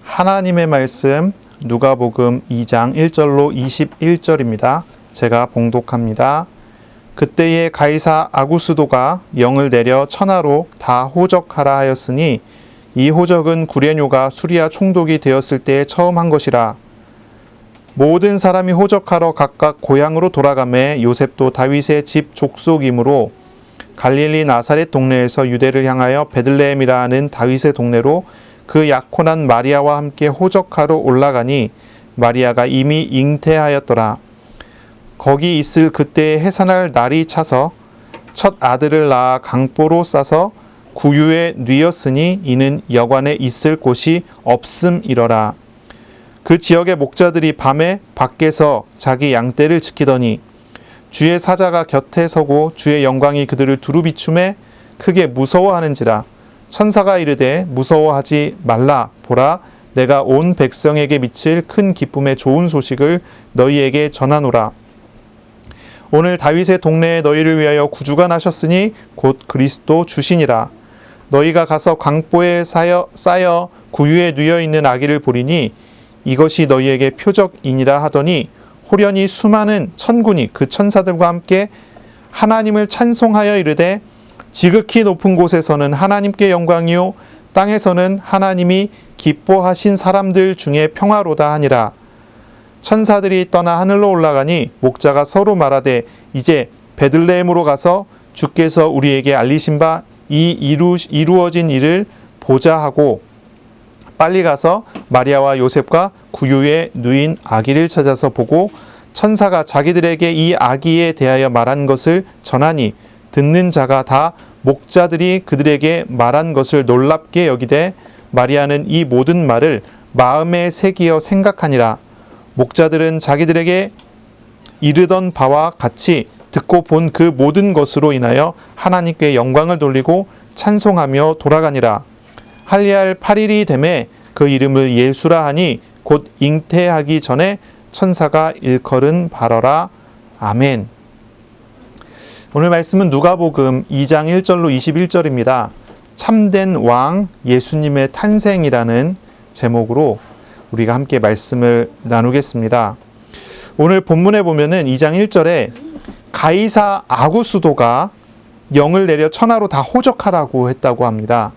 하나님의 말씀 누가복음 2장 1절로 21절입니다. 제가 봉독합니다. 그때에 가이사 아구스도가 영을 내려 천하로 다 호적하라 하였으니 이 호적은 구레뇨가 수리아 총독이 되었을 때에 처음 한 것이라. 모든 사람이 호적하러 각각 고향으로 돌아가매 요셉도 다윗의 집 족속이므로 갈릴리 나사렛 동네에서 유대를 향하여 베들레헴이라 하는 다윗의 동네로 그 약혼한 마리아와 함께 호적하러 올라가니 마리아가 이미 잉태하였더라. 거기 있을 그때에 해산할 날이 차서 첫 아들을 낳아 강보로 싸서 구유에 뉘었으니 이는 여관에 있을 곳이 없음이러라. 그 지역의 목자들이 밤에 밖에서 자기 양떼를 지키더니 주의 사자가 곁에 서고 주의 영광이 그들을 두루 비춤에 크게 무서워하는지라. 천사가 이르되 무서워하지 말라. 보라, 내가 온 백성에게 미칠 큰 기쁨의 좋은 소식을 너희에게 전하노라. 오늘 다윗의 동네에 너희를 위하여 구주가 나셨으니 곧 그리스도 주시니라. 너희가 가서 강보에 쌓여 구유에 누여 있는 아기를 보리니 이것이 너희에게 표적이니라 하더니 호련히 수많은 천군이 그 천사들과 함께 하나님을 찬송하여 이르되 지극히 높은 곳에서는 하나님께 영광이요 땅에서는 하나님이 기뻐하신 사람들 중에 평화로다 하니라. 천사들이 떠나 하늘로 올라가니 목자가 서로 말하되 이제 베들레헴으로 가서 주께서 우리에게 알리신 바 이 이루어진 일을 보자 하고 빨리 가서 마리아와 요셉과 구유에 누인 아기를 찾아서 보고 천사가 자기들에게 이 아기에 대하여 말한 것을 전하니 듣는 자가 다 목자들이 그들에게 말한 것을 놀랍게 여기되 마리아는 이 모든 말을 마음에 새기어 생각하니라. 목자들은 자기들에게 이르던 바와 같이 듣고 본 그 모든 것으로 인하여 하나님께 영광을 돌리고 찬송하며 돌아가니라. 할례할 8일이 되매 그 이름을 예수라 하니 곧 잉태하기 전에 천사가 일컬은 바라라. 아멘. 오늘 말씀은 누가복음 2장 1절로 21절입니다. 참된 왕 예수님의 탄생이라는 제목으로 우리가 함께 말씀을 나누겠습니다. 오늘 본문에 보면은 2장 1절에 가이사 아구스도가 영을 내려 천하로 다 호적하라고 했다고 합니다.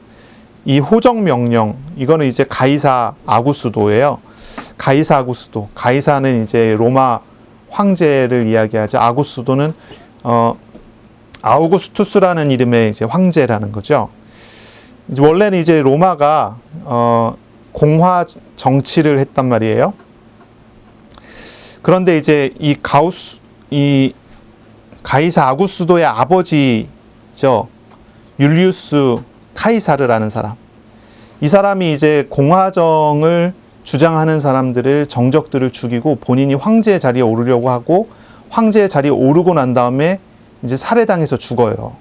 이 호적 명령, 이거는 이제 가이사 아구스도예요. 가이사 아구스도. 가이사는 이제 로마 황제를 이야기하죠. 아구스도는 아우구스투스라는 이름의 이제 황제라는 거죠. 이제 원래는 이제 로마가 공화 정치를 했단 말이에요. 그런데 이제 이 가이사 아구스도의 아버지죠. 율리우스 카이사르라는 사람. 이 사람이 이제 공화정을 주장하는 사람들을, 정적들을 죽이고 본인이 황제의 자리에 오르려고 하고 황제의 자리에 오르고 난 다음에 이제 살해당해서 죽어요.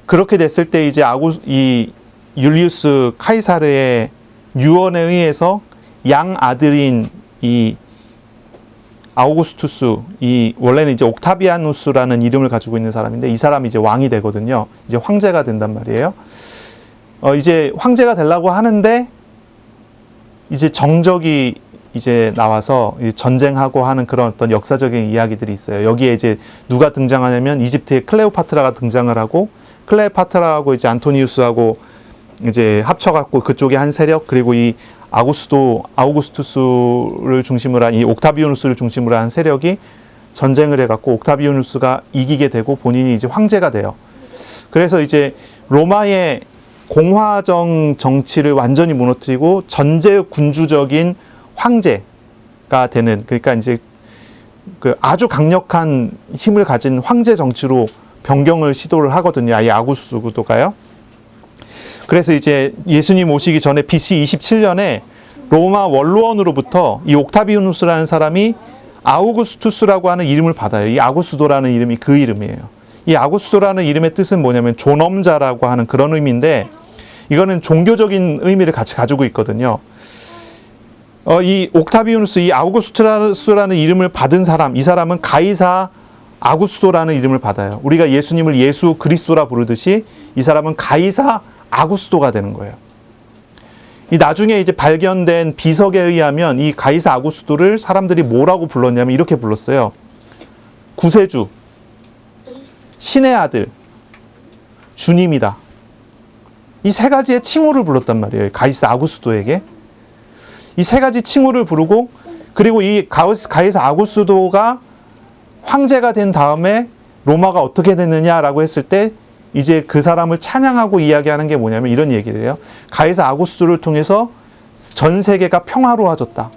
그렇게 됐을 때 이제 이 율리우스 카이사르의 유언에 의해서 양 아들인 이 아우구스투스, 이 원래는 이제 옥타비아누스라는 이름을 가지고 있는 사람인데 이 사람이 이제 왕이 되거든요. 이제 황제가 된단 말이에요. 이제 황제가 되려고 하는데 이제 정적이 이제 나와서 전쟁하고 하는 그런 어떤 역사적인 이야기들이 있어요. 여기에 이제 누가 등장하냐면 이집트의 클레오파트라가 등장을 하고 클레오파트라하고 이제 안토니우스하고 이제 합쳐갖고 그쪽에 한 세력, 그리고 이 아우구스투스를 중심으로 한 이 옥타비아누스를 중심으로 한 세력이 전쟁을 해갖고 옥타비아누스가 이기게 되고 본인이 이제 황제가 돼요. 그래서 이제 로마의 공화정 정치를 완전히 무너뜨리고 전제 군주적인 황제가 되는, 그러니까 이제 그 아주 강력한 힘을 가진 황제 정치로 변경을 시도를 하거든요. 이 아구스도가요. 그래서 이제 예수님 오시기 전에 BC 27년에 로마 원로원으로부터 이 옥타비아누스라는 사람이 아우구스투스라고 하는 이름을 받아요. 이 아구스도라는 이름이 그 이름이에요. 이 아구스도라는 이름의 뜻은 뭐냐면 존엄자라고 하는 그런 의미인데 이거는 종교적인 의미를 같이 가지고 있거든요. 이 옥타비아누스, 이 아우구스투스라는 이름을 받은 사람, 이 사람은 가이사 아구스도라는 이름을 받아요. 우리가 예수님을 예수 그리스도라 부르듯이 이 사람은 가이사 아구스도가 되는 거예요. 이 나중에 이제 발견된 비석에 의하면 이 가이사 아구스도를 사람들이 뭐라고 불렀냐면 이렇게 불렀어요. 구세주, 신의 아들, 주님이다. 이 세 가지의 칭호를 불렀단 말이에요. 가이사 아구스도에게. 이 세 가지 칭호를 부르고, 그리고 이 가이사 아구스도가 황제가 된 다음에 로마가 어떻게 됐느냐라고 했을 때 이제 그 사람을 찬양하고 이야기하는 게 뭐냐면 이런 얘기를 해요. 가이사 아구스도를 통해서 전 세계가 평화로워졌다.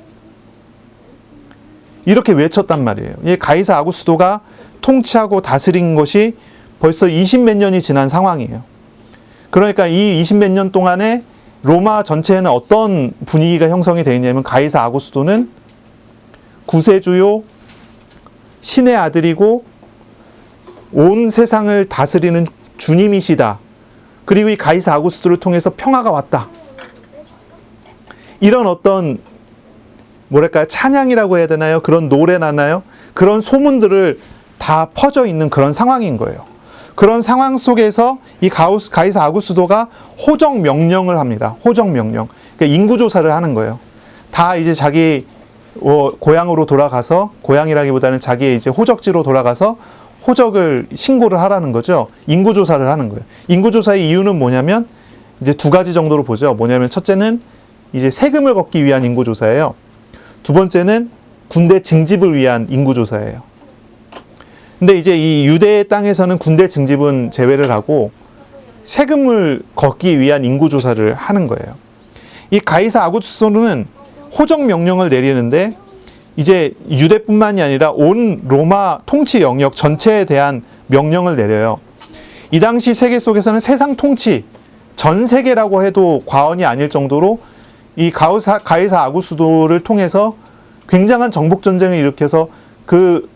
이렇게 외쳤단 말이에요. 이 가이사 아구스도가 통치하고 다스린 것이 벌써 20몇 년이 지난 상황이에요. 그러니까 이 20몇 년 동안에 로마 전체에는 어떤 분위기가 형성이 되어 있냐면 가이사 아구스도는 구세주요, 신의 아들이고 온 세상을 다스리는 주님이시다. 그리고 이 가이사 아구스도를 통해서 평화가 왔다. 이런 어떤 뭐랄까요? 찬양이라고 해야 되나요? 그런 노래나나요? 그런 소문들을 다 퍼져 있는 그런 상황인 거예요. 그런 상황 속에서 이 가이사 아구스도가 호적 명령을 합니다. 호적 명령. 그러니까 인구조사를 하는 거예요. 다 이제 자기 고향으로 돌아가서, 고향이라기보다는 자기의 이제 호적지로 돌아가서 호적을 신고를 하라는 거죠. 인구조사를 하는 거예요. 인구조사의 이유는 뭐냐면 이제 두 가지 정도로 보죠. 뭐냐면 첫째는 이제 세금을 걷기 위한 인구조사예요. 두 번째는 군대 징집을 위한 인구조사예요. 근데 이제 이 유대 땅에서는 군대 징집은 제외를 하고 세금을 걷기 위한 인구조사를 하는 거예요. 이 가이사 아구스토는 호적 명령을 내리는데 이제 유대뿐만이 아니라 온 로마 통치 영역 전체에 대한 명령을 내려요. 이 당시 세계 속에서는 세상 통치, 전 세계라고 해도 과언이 아닐 정도로 이 가이사 아구스도를 통해서 굉장한 정복 전쟁을 일으켜서 그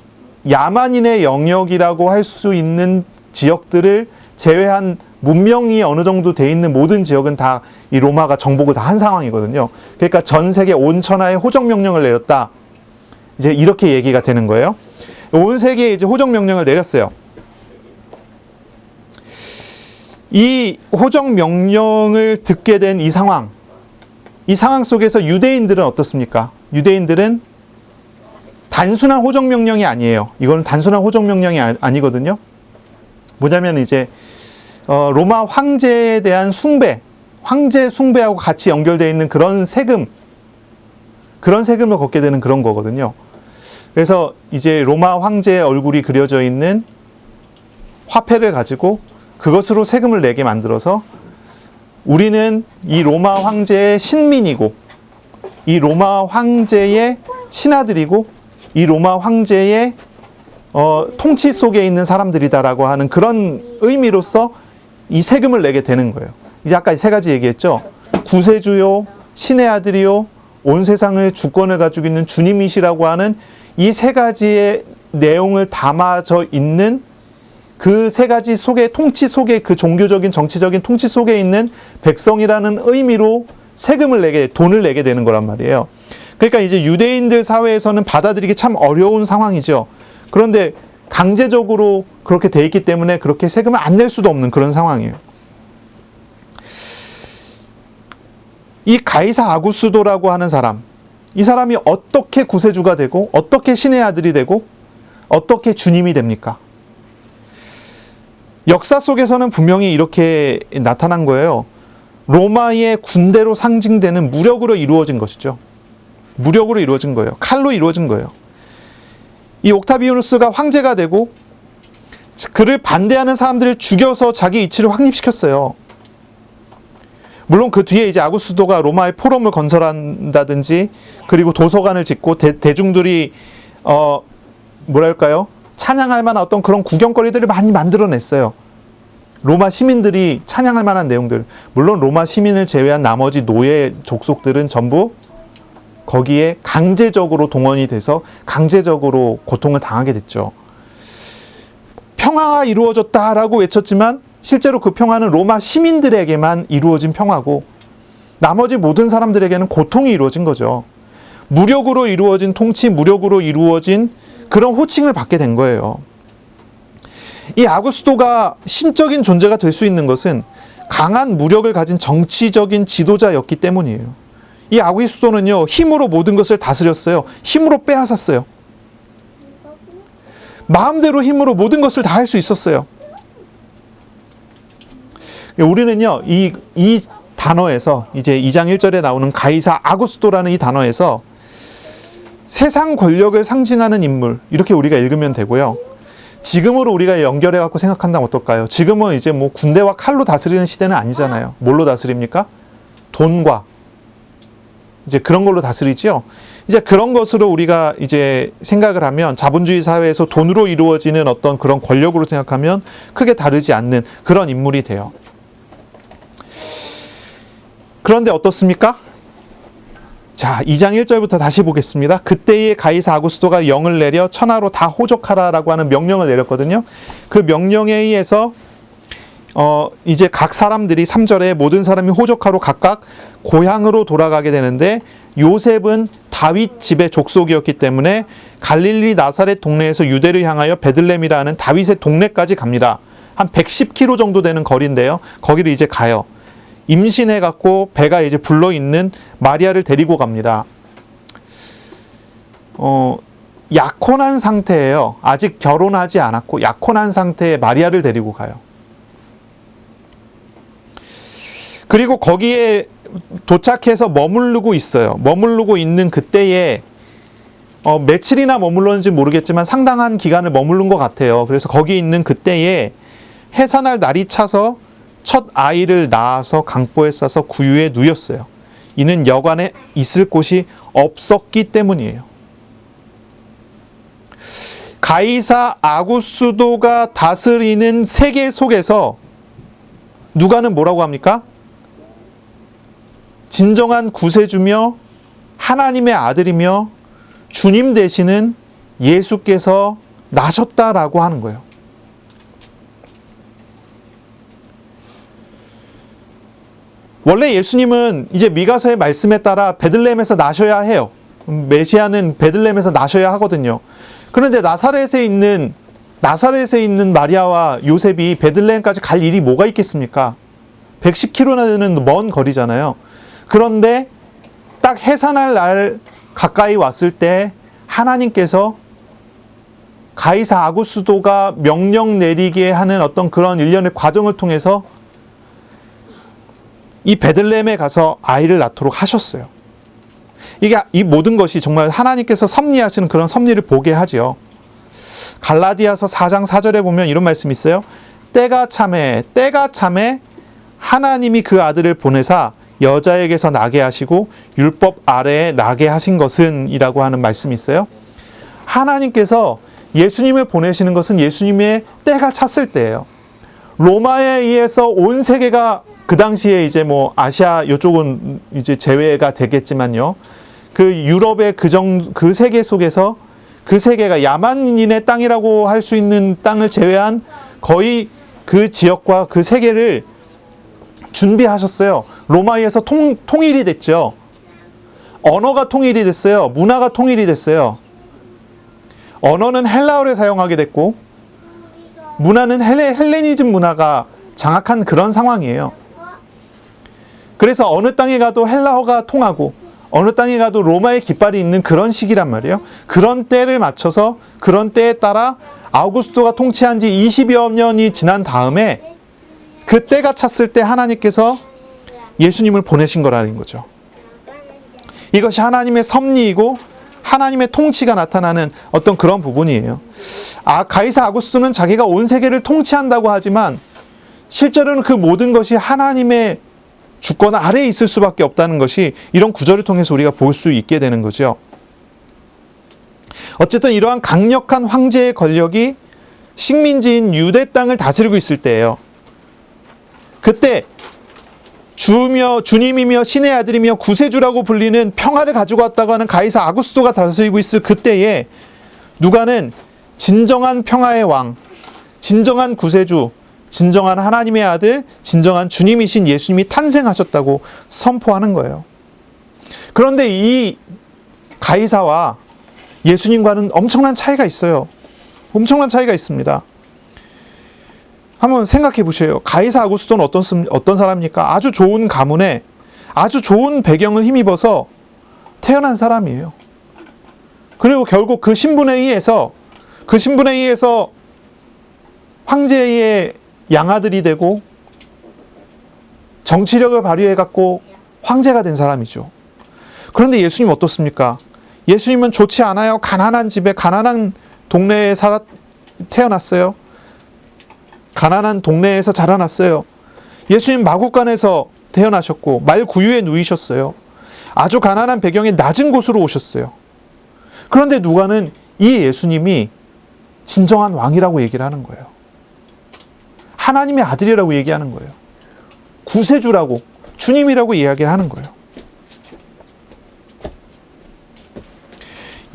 야만인의 영역이라고 할 수 있는 지역들을 제외한 문명이 어느 정도 돼 있는 모든 지역은 다 이 로마가 정복을 다 한 상황이거든요. 그러니까 전 세계 온 천하에 호적 명령을 내렸다. 이제 이렇게 얘기가 되는 거예요. 온 세계에 이제 호적 명령을 내렸어요. 이 호적 명령을 듣게 된 이 상황 속에서 유대인들은 어떻습니까? 유대인들은 단순한 호적 명령이 아니에요. 이건 단순한 호적 명령이 아니거든요. 뭐냐면 이제 로마 황제에 대한 숭배, 황제 숭배하고 같이 연결되어 있는 그런 세금을 걷게 되는 그런 거거든요. 그래서 이제 로마 황제의 얼굴이 그려져 있는 화폐를 가지고 그것으로 세금을 내게 만들어서 우리는 이 로마 황제의 신민이고 이 로마 황제의 신하들이고 이 로마 황제의 통치 속에 있는 사람들이다라고 하는 그런 의미로서 이 세금을 내게 되는 거예요. 이제 아까 세 가지 얘기했죠. 구세주요, 신의 아들이요, 온 세상을 주권을 가지고 있는 주님이시라고 하는 이 세 가지의 내용을 담아져 있는 그 세 가지 속에 통치 속에 그 종교적인 정치적인 통치 속에 있는 백성이라는 의미로 돈을 내게 되는 거란 말이에요. 그러니까 이제 유대인들 사회에서는 받아들이기 참 어려운 상황이죠. 그런데 강제적으로 그렇게 돼 있기 때문에 그렇게 세금을 안 낼 수도 없는 그런 상황이에요. 이 가이사 아구스도라고 하는 사람, 이 사람이 어떻게 구세주가 되고 어떻게 신의 아들이 되고 어떻게 주님이 됩니까? 역사 속에서는 분명히 이렇게 나타난 거예요. 로마의 군대로 상징되는 무력으로 이루어진 것이죠. 무력으로 이루어진 거예요. 칼로 이루어진 거예요. 이 옥타비아누스가 황제가 되고 그를 반대하는 사람들을 죽여서 자기 이치를 확립시켰어요. 물론 그 뒤에 이제 아구스도가 로마의 포럼을 건설한다든지 그리고 도서관을 짓고 대중들이 뭐랄까요? 찬양할 만한 어떤 그런 구경거리들을 많이 만들어냈어요. 로마 시민들이 찬양할 만한 내용들. 물론 로마 시민을 제외한 나머지 노예 족속들은 전부 거기에 강제적으로 동원이 돼서 강제적으로 고통을 당하게 됐죠. 평화가 이루어졌다라고 외쳤지만 실제로 그 평화는 로마 시민들에게만 이루어진 평화고 나머지 모든 사람들에게는 고통이 이루어진 거죠. 무력으로 이루어진 통치, 무력으로 이루어진 그런 호칭을 받게 된 거예요. 이 아구스도가 신적인 존재가 될 수 있는 것은 강한 무력을 가진 정치적인 지도자였기 때문이에요. 이 아구스도는요, 힘으로 모든 것을 다스렸어요. 힘으로 빼앗았어요. 마음대로 힘으로 모든 것을 다 할 수 있었어요. 우리는요, 이 단어에서 이제 2장 1절에 나오는 가이사 아구스도라는 이 단어에서 세상 권력을 상징하는 인물, 이렇게 우리가 읽으면 되고요. 지금으로 우리가 연결해 갖고 생각한다면 어떨까요? 지금은 이제 뭐 군대와 칼로 다스리는 시대는 아니잖아요. 뭘로 다스립니까? 돈과 이제 그런 걸로 다스리죠. 이제 그런 것으로 우리가 이제 생각을 하면, 자본주의 사회에서 돈으로 이루어지는 어떤 그런 권력으로 생각하면 크게 다르지 않는 그런 인물이 돼요. 그런데 어떻습니까? 자, 2장 1절부터 다시 보겠습니다. 그때의 가이사 아구스도가 영을 내려 천하로 다 호적하라라고 하는 명령을 내렸거든요. 그 명령에 의해서 이제 각 사람들이 3절에 모든 사람이 호적하로 각각 고향으로 돌아가게 되는데, 요셉은 다윗 집의 족속이었기 때문에 갈릴리 나사렛 동네에서 유대를 향하여 베들레헴이라는 다윗의 동네까지 갑니다. 한 110km 정도 되는 거리인데요. 거기를 이제 가요. 임신해갖고 배가 이제 불러있는 마리아를 데리고 갑니다. 약혼한 상태예요. 아직 결혼하지 않았고 약혼한 상태의 마리아를 데리고 가요. 그리고 거기에 도착해서 머무르고 있어요. 머무르고 있는 그때에 며칠이나 머물렀는지 모르겠지만 상당한 기간을 머무른 것 같아요. 그래서 거기 있는 그때에 해산할 날이 차서 첫 아이를 낳아서 강보에 싸서 구유에 누였어요. 이는 여관에 있을 곳이 없었기 때문이에요. 가이사 아구스도가 다스리는 세계 속에서 누가는 뭐라고 합니까? 진정한 구세주며 하나님의 아들이며 주님 되시는 예수께서 나셨다라고 하는 거예요. 원래 예수님은 이제 미가서의 말씀에 따라 베들레헴에서 나셔야 해요. 메시아는 베들레헴에서 나셔야 하거든요. 그런데 나사렛에 있는 마리아와 요셉이 베들레헴까지 갈 일이 뭐가 있겠습니까? 110km나 되는 먼 거리잖아요. 그런데 딱 해산할 날 가까이 왔을 때 하나님께서 가이사 아구스도가 명령 내리게 하는 어떤 그런 일련의 과정을 통해서 이 베들레헴에 가서 아이를 낳도록 하셨어요. 이 모든 것이 정말 하나님께서 섭리하시는 그런 섭리를 보게 하지요. 갈라디아서 4장 4절에 보면 이런 말씀이 있어요. 때가 참에 하나님이 그 아들을 보내사 여자에게서 나게 하시고 율법 아래에 나게 하신 것은 이라고 하는 말씀이 있어요. 하나님께서 예수님을 보내시는 것은 예수님의 때가 찼을 때예요. 로마에 의해서 온 세계가 그 당시에 이제 뭐 아시아 이쪽은 이제 제외가 되겠지만요. 그 유럽의 그 세계 속에서 그 세계가 야만인의 땅이라고 할 수 있는 땅을 제외한 거의 그 지역과 그 세계를 준비하셨어요. 로마에서 통일이 됐죠. 언어가 통일이 됐어요. 문화가 통일이 됐어요. 언어는 헬라어를 사용하게 됐고 문화는 헬레니즘 문화가 장악한 그런 상황이에요. 그래서 어느 땅에 가도 헬라어가 통하고 어느 땅에 가도 로마의 깃발이 있는 그런 시기란 말이에요. 그런 때를 맞춰서 그런 때에 따라 아우구스토가 통치한 지 20여 년이 지난 다음에 그 때가 찼을 때 하나님께서 예수님을 보내신 거라는 거죠. 이것이 하나님의 섭리이고 하나님의 통치가 나타나는 어떤 그런 부분이에요. 가이사 아구스토는 자기가 온 세계를 통치한다고 하지만 실제로는 그 모든 것이 하나님의 주권 아래에 있을 수밖에 없다는 것이 이런 구절을 통해서 우리가 볼 수 있게 되는 거죠. 어쨌든 이러한 강력한 황제의 권력이 식민지인 유대 땅을 다스리고 있을 때예요. 그때 주님이며 신의 아들이며 구세주라고 불리는 평화를 가지고 왔다고 하는 가이사 아구스토가 다스리고 있을 그때에 누가는 진정한 평화의 왕, 진정한 구세주, 진정한 하나님의 아들, 진정한 주님이신 예수님이 탄생하셨다고 선포하는 거예요. 그런데 이 가이사와 예수님과는 엄청난 차이가 있어요. 엄청난 차이가 있습니다. 한번 생각해 보세요. 가이사 아구스도는 어떤 사람입니까? 아주 좋은 가문에 아주 좋은 배경을 힘입어서 태어난 사람이에요. 그리고 결국 그 신분에 의해서 황제의 양아들이 되고 정치력을 발휘해 갖고 황제가 된 사람이죠. 그런데 예수님 어떻습니까? 예수님은 좋지 않아요. 가난한 집에, 가난한 동네에 태어났어요. 가난한 동네에서 자라났어요. 예수님 마구간에서 태어나셨고 말구유에 누이셨어요. 아주 가난한 배경의 낮은 곳으로 오셨어요. 그런데 누가는 이 예수님이 진정한 왕이라고 얘기를 하는 거예요. 하나님의 아들이라고 얘기하는 거예요. 구세주라고, 주님이라고 이야기를 하는 거예요.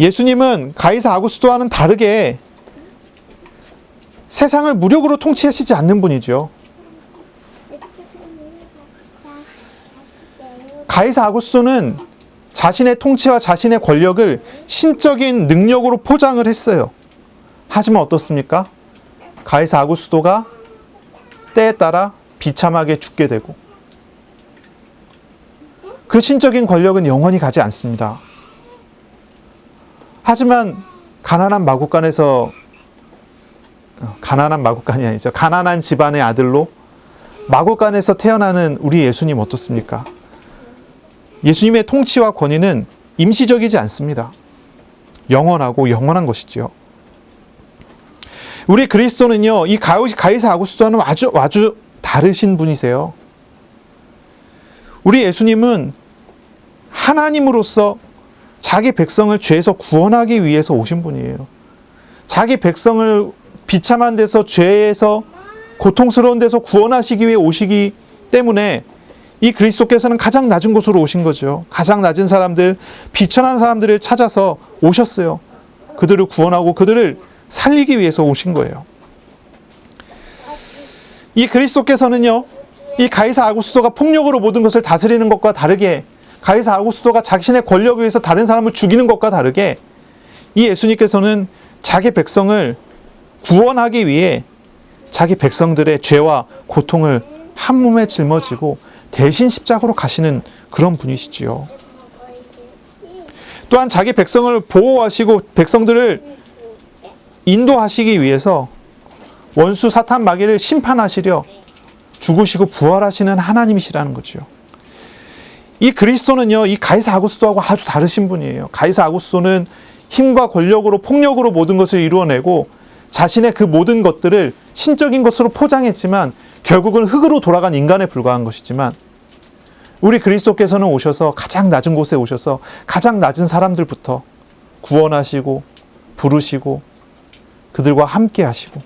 예수님은 가이사 아구스도와는 다르게 세상을 무력으로 통치하시지 않는 분이죠. 가이사 아구스도는 자신의 통치와 자신의 권력을 신적인 능력으로 포장을 했어요. 하지만 어떻습니까? 가이사 아구스도가 때에 따라 비참하게 죽게 되고 그 신적인 권력은 영원히 가지 않습니다. 하지만 가난한 마구간이 아니죠. 가난한 집안의 아들로 마구간에서 태어나는 우리 예수님 어떻습니까? 예수님의 통치와 권위는 임시적이지 않습니다. 영원하고 영원한 것이지요. 우리 그리스도는요, 이 가이사 아구스도와는 아주 다르신 분이세요. 우리 예수님은 하나님으로서 자기 백성을 죄에서 구원하기 위해서 오신 분이에요. 자기 백성을 비참한 데서, 죄에서, 고통스러운 데서 구원하시기 위해 오시기 때문에 이 그리스도께서는 가장 낮은 곳으로 오신 거죠. 가장 낮은 사람들, 비천한 사람들을 찾아서 오셨어요. 그들을 구원하고 그들을 살리기 위해서 오신 거예요. 이 그리스도께서는요, 이 가이사 아구스도가 폭력으로 모든 것을 다스리는 것과 다르게, 가이사 아구스도가 자신의 권력을 위해서 다른 사람을 죽이는 것과 다르게, 이 예수님께서는 자기 백성을 구원하기 위해 자기 백성들의 죄와 고통을 한 몸에 짊어지고 대신 십자가로 가시는 그런 분이시지요. 또한 자기 백성을 보호하시고 백성들을 인도하시기 위해서 원수 사탄 마귀를 심판하시려 죽으시고 부활하시는 하나님이시라는 거죠. 이 그리스도는요, 이 가이사 아구스도하고 아주 다르신 분이에요. 가이사 아구스도는 힘과 권력으로, 폭력으로 모든 것을 이루어내고 자신의 그 모든 것들을 신적인 것으로 포장했지만 결국은 흙으로 돌아간 인간에 불과한 것이지만, 우리 그리스도께서는 오셔서 가장 낮은 곳에 오셔서 가장 낮은 사람들부터 구원하시고 부르시고 그들과 함께 하시고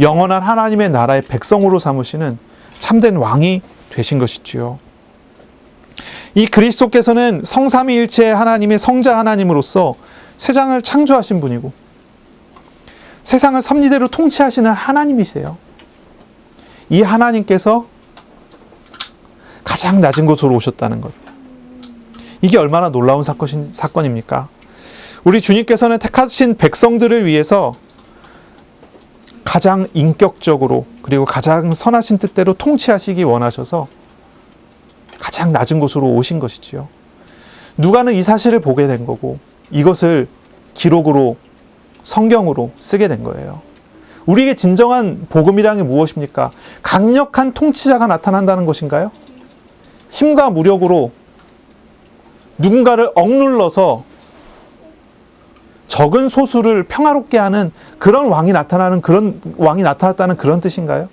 영원한 하나님의 나라의 백성으로 삼으시는 참된 왕이 되신 것이지요. 이 그리스도께서는 성삼위일체의 하나님의 성자 하나님으로서 세상을 창조하신 분이고 세상을 섭리대로 통치하시는 하나님이세요. 이 하나님께서 가장 낮은 곳으로 오셨다는 것. 이게 얼마나 놀라운 사건입니까? 우리 주님께서는 택하신 백성들을 위해서 가장 인격적으로 그리고 가장 선하신 뜻대로 통치하시기 원하셔서 가장 낮은 곳으로 오신 것이지요. 누가는 이 사실을 보게 된 거고 이것을 기록으로 성경으로 쓰게 된 거예요. 우리에게 진정한 복음이란 게 무엇입니까? 강력한 통치자가 나타난다는 것인가요? 힘과 무력으로 누군가를 억눌러서 적은 소수를 평화롭게 하는 그런 왕이 나타났다는 그런 뜻인가요?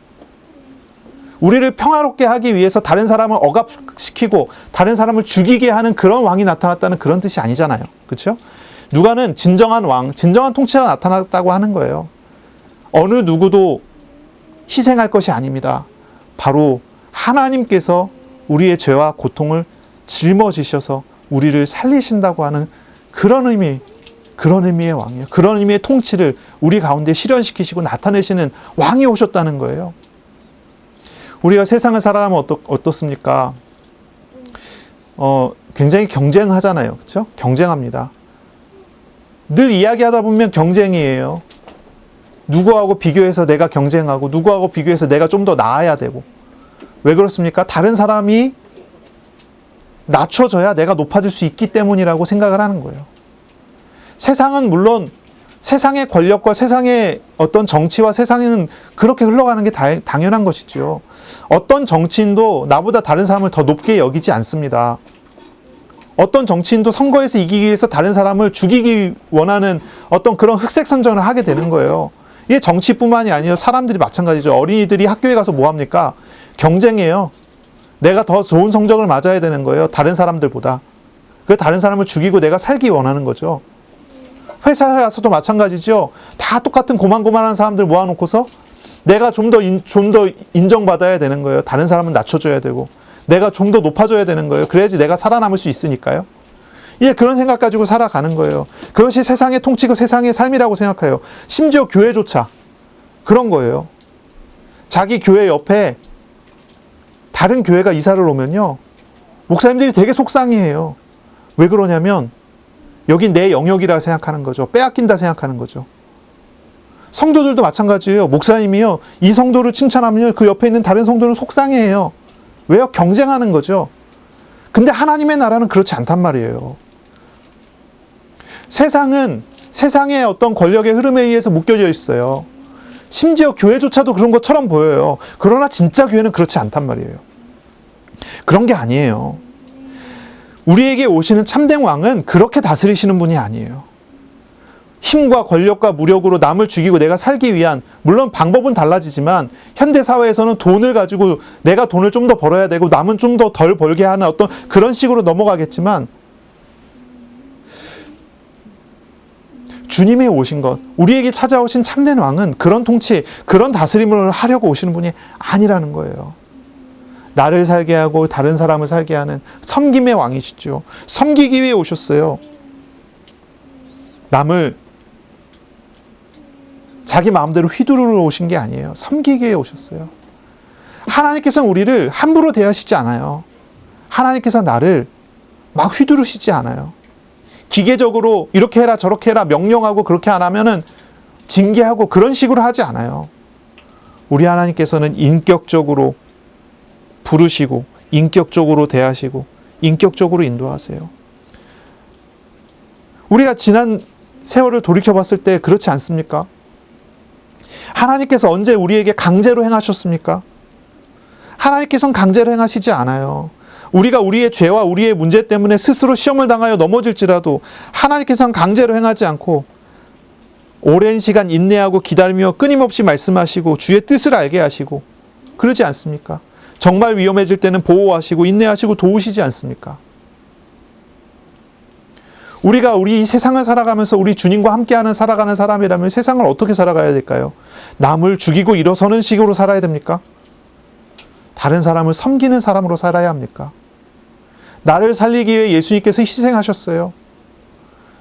우리를 평화롭게 하기 위해서 다른 사람을 억압시키고 다른 사람을 죽이게 하는 그런 왕이 나타났다는 그런 뜻이 아니잖아요. 그렇죠? 누가는 진정한 왕, 진정한 통치자가 나타났다고 하는 거예요. 어느 누구도 희생할 것이 아닙니다. 바로 하나님께서 우리의 죄와 고통을 짊어지셔서 우리를 살리신다고 하는 그런 의미의 왕이에요. 그런 의미의 통치를 우리 가운데 실현시키시고 나타내시는 왕이 오셨다는 거예요. 우리가 세상을 살아가면 어떻습니까? 굉장히 경쟁하잖아요. 그렇죠? 경쟁합니다. 늘 이야기하다 보면 경쟁이에요. 누구하고 비교해서 내가 경쟁하고 누구하고 비교해서 내가 좀 더 나아야 되고. 왜 그렇습니까? 다른 사람이 낮춰져야 내가 높아질 수 있기 때문이라고 생각을 하는 거예요. 세상은 물론 세상의 권력과 세상의 어떤 정치와 세상은 그렇게 흘러가는 게 당연한 것이죠. 어떤 정치인도 나보다 다른 사람을 더 높게 여기지 않습니다. 어떤 정치인도 선거에서 이기기 위해서 다른 사람을 죽이기 원하는 어떤 그런 흑색 선전을 하게 되는 거예요. 이게 정치뿐만이 아니에요. 사람들이 마찬가지죠. 어린이들이 학교에 가서 뭐 합니까? 경쟁해요. 내가 더 좋은 성적을 맞아야 되는 거예요. 다른 사람들보다. 그 다른 사람을 죽이고 내가 살기 원하는 거죠. 회사에 가서도 마찬가지죠. 다 똑같은 고만고만한 사람들 모아놓고서 내가 좀 더 인정받아야 되는 거예요. 다른 사람은 낮춰줘야 되고 내가 좀 더 높아져야 되는 거예요. 그래야지 내가 살아남을 수 있으니까요. 예, 그런 생각 가지고 살아가는 거예요. 그것이 세상의 통치고 세상의 삶이라고 생각해요. 심지어 교회조차 그런 거예요. 자기 교회 옆에 다른 교회가 이사를 오면요, 목사님들이 되게 속상해해요. 왜 그러냐면 여긴 내 영역이라 생각하는 거죠. 빼앗긴다 생각하는 거죠. 성도들도 마찬가지예요. 목사님이요, 이 성도를 칭찬하면요, 그 옆에 있는 다른 성도는 속상해해요. 왜요? 경쟁하는 거죠. 근데 하나님의 나라는 그렇지 않단 말이에요. 세상은 세상의 어떤 권력의 흐름에 의해서 묶여져 있어요. 심지어 교회조차도 그런 것처럼 보여요. 그러나 진짜 교회는 그렇지 않단 말이에요. 그런 게 아니에요. 우리에게 오시는 참된 왕은 그렇게 다스리시는 분이 아니에요. 힘과 권력과 무력으로 남을 죽이고 내가 살기 위한, 물론 방법은 달라지지만 현대사회에서는 돈을 가지고 내가 돈을 좀 더 벌어야 되고 남은 좀 더 덜 벌게 하는 어떤 그런 식으로 넘어가겠지만, 주님이 오신 것, 우리에게 찾아오신 참된 왕은 그런 통치, 그런 다스림을 하려고 오시는 분이 아니라는 거예요. 나를 살게 하고 다른 사람을 살게 하는 섬김의 왕이시죠. 섬기기 위해 오셨어요. 남을 자기 마음대로 휘두르러 오신 게 아니에요. 섬기기 위해 오셨어요. 하나님께서는 우리를 함부로 대하시지 않아요. 하나님께서 나를 막 휘두르시지 않아요. 기계적으로 이렇게 해라 저렇게 해라 명령하고 그렇게 안 하면은 징계하고 그런 식으로 하지 않아요. 우리 하나님께서는 인격적으로 부르시고 인격적으로 대하시고 인격적으로 인도하세요. 우리가 지난 세월을 돌이켜봤을 때 그렇지 않습니까? 하나님께서 언제 우리에게 강제로 행하셨습니까? 하나님께서는 강제로 행하시지 않아요. 우리가 우리의 죄와 우리의 문제 때문에 스스로 시험을 당하여 넘어질지라도 하나님께서는 강제로 행하지 않고 오랜 시간 인내하고 기다리며 끊임없이 말씀하시고 주의 뜻을 알게 하시고 그러지 않습니까? 정말 위험해질 때는 보호하시고 인내하시고 도우시지 않습니까? 우리가 우리 이 세상을 살아가면서 우리 주님과 함께하는 살아가는 사람이라면 세상을 어떻게 살아가야 될까요? 남을 죽이고 일어서는 식으로 살아야 됩니까? 다른 사람을 섬기는 사람으로 살아야 합니까? 나를 살리기 위해 예수님께서 희생하셨어요.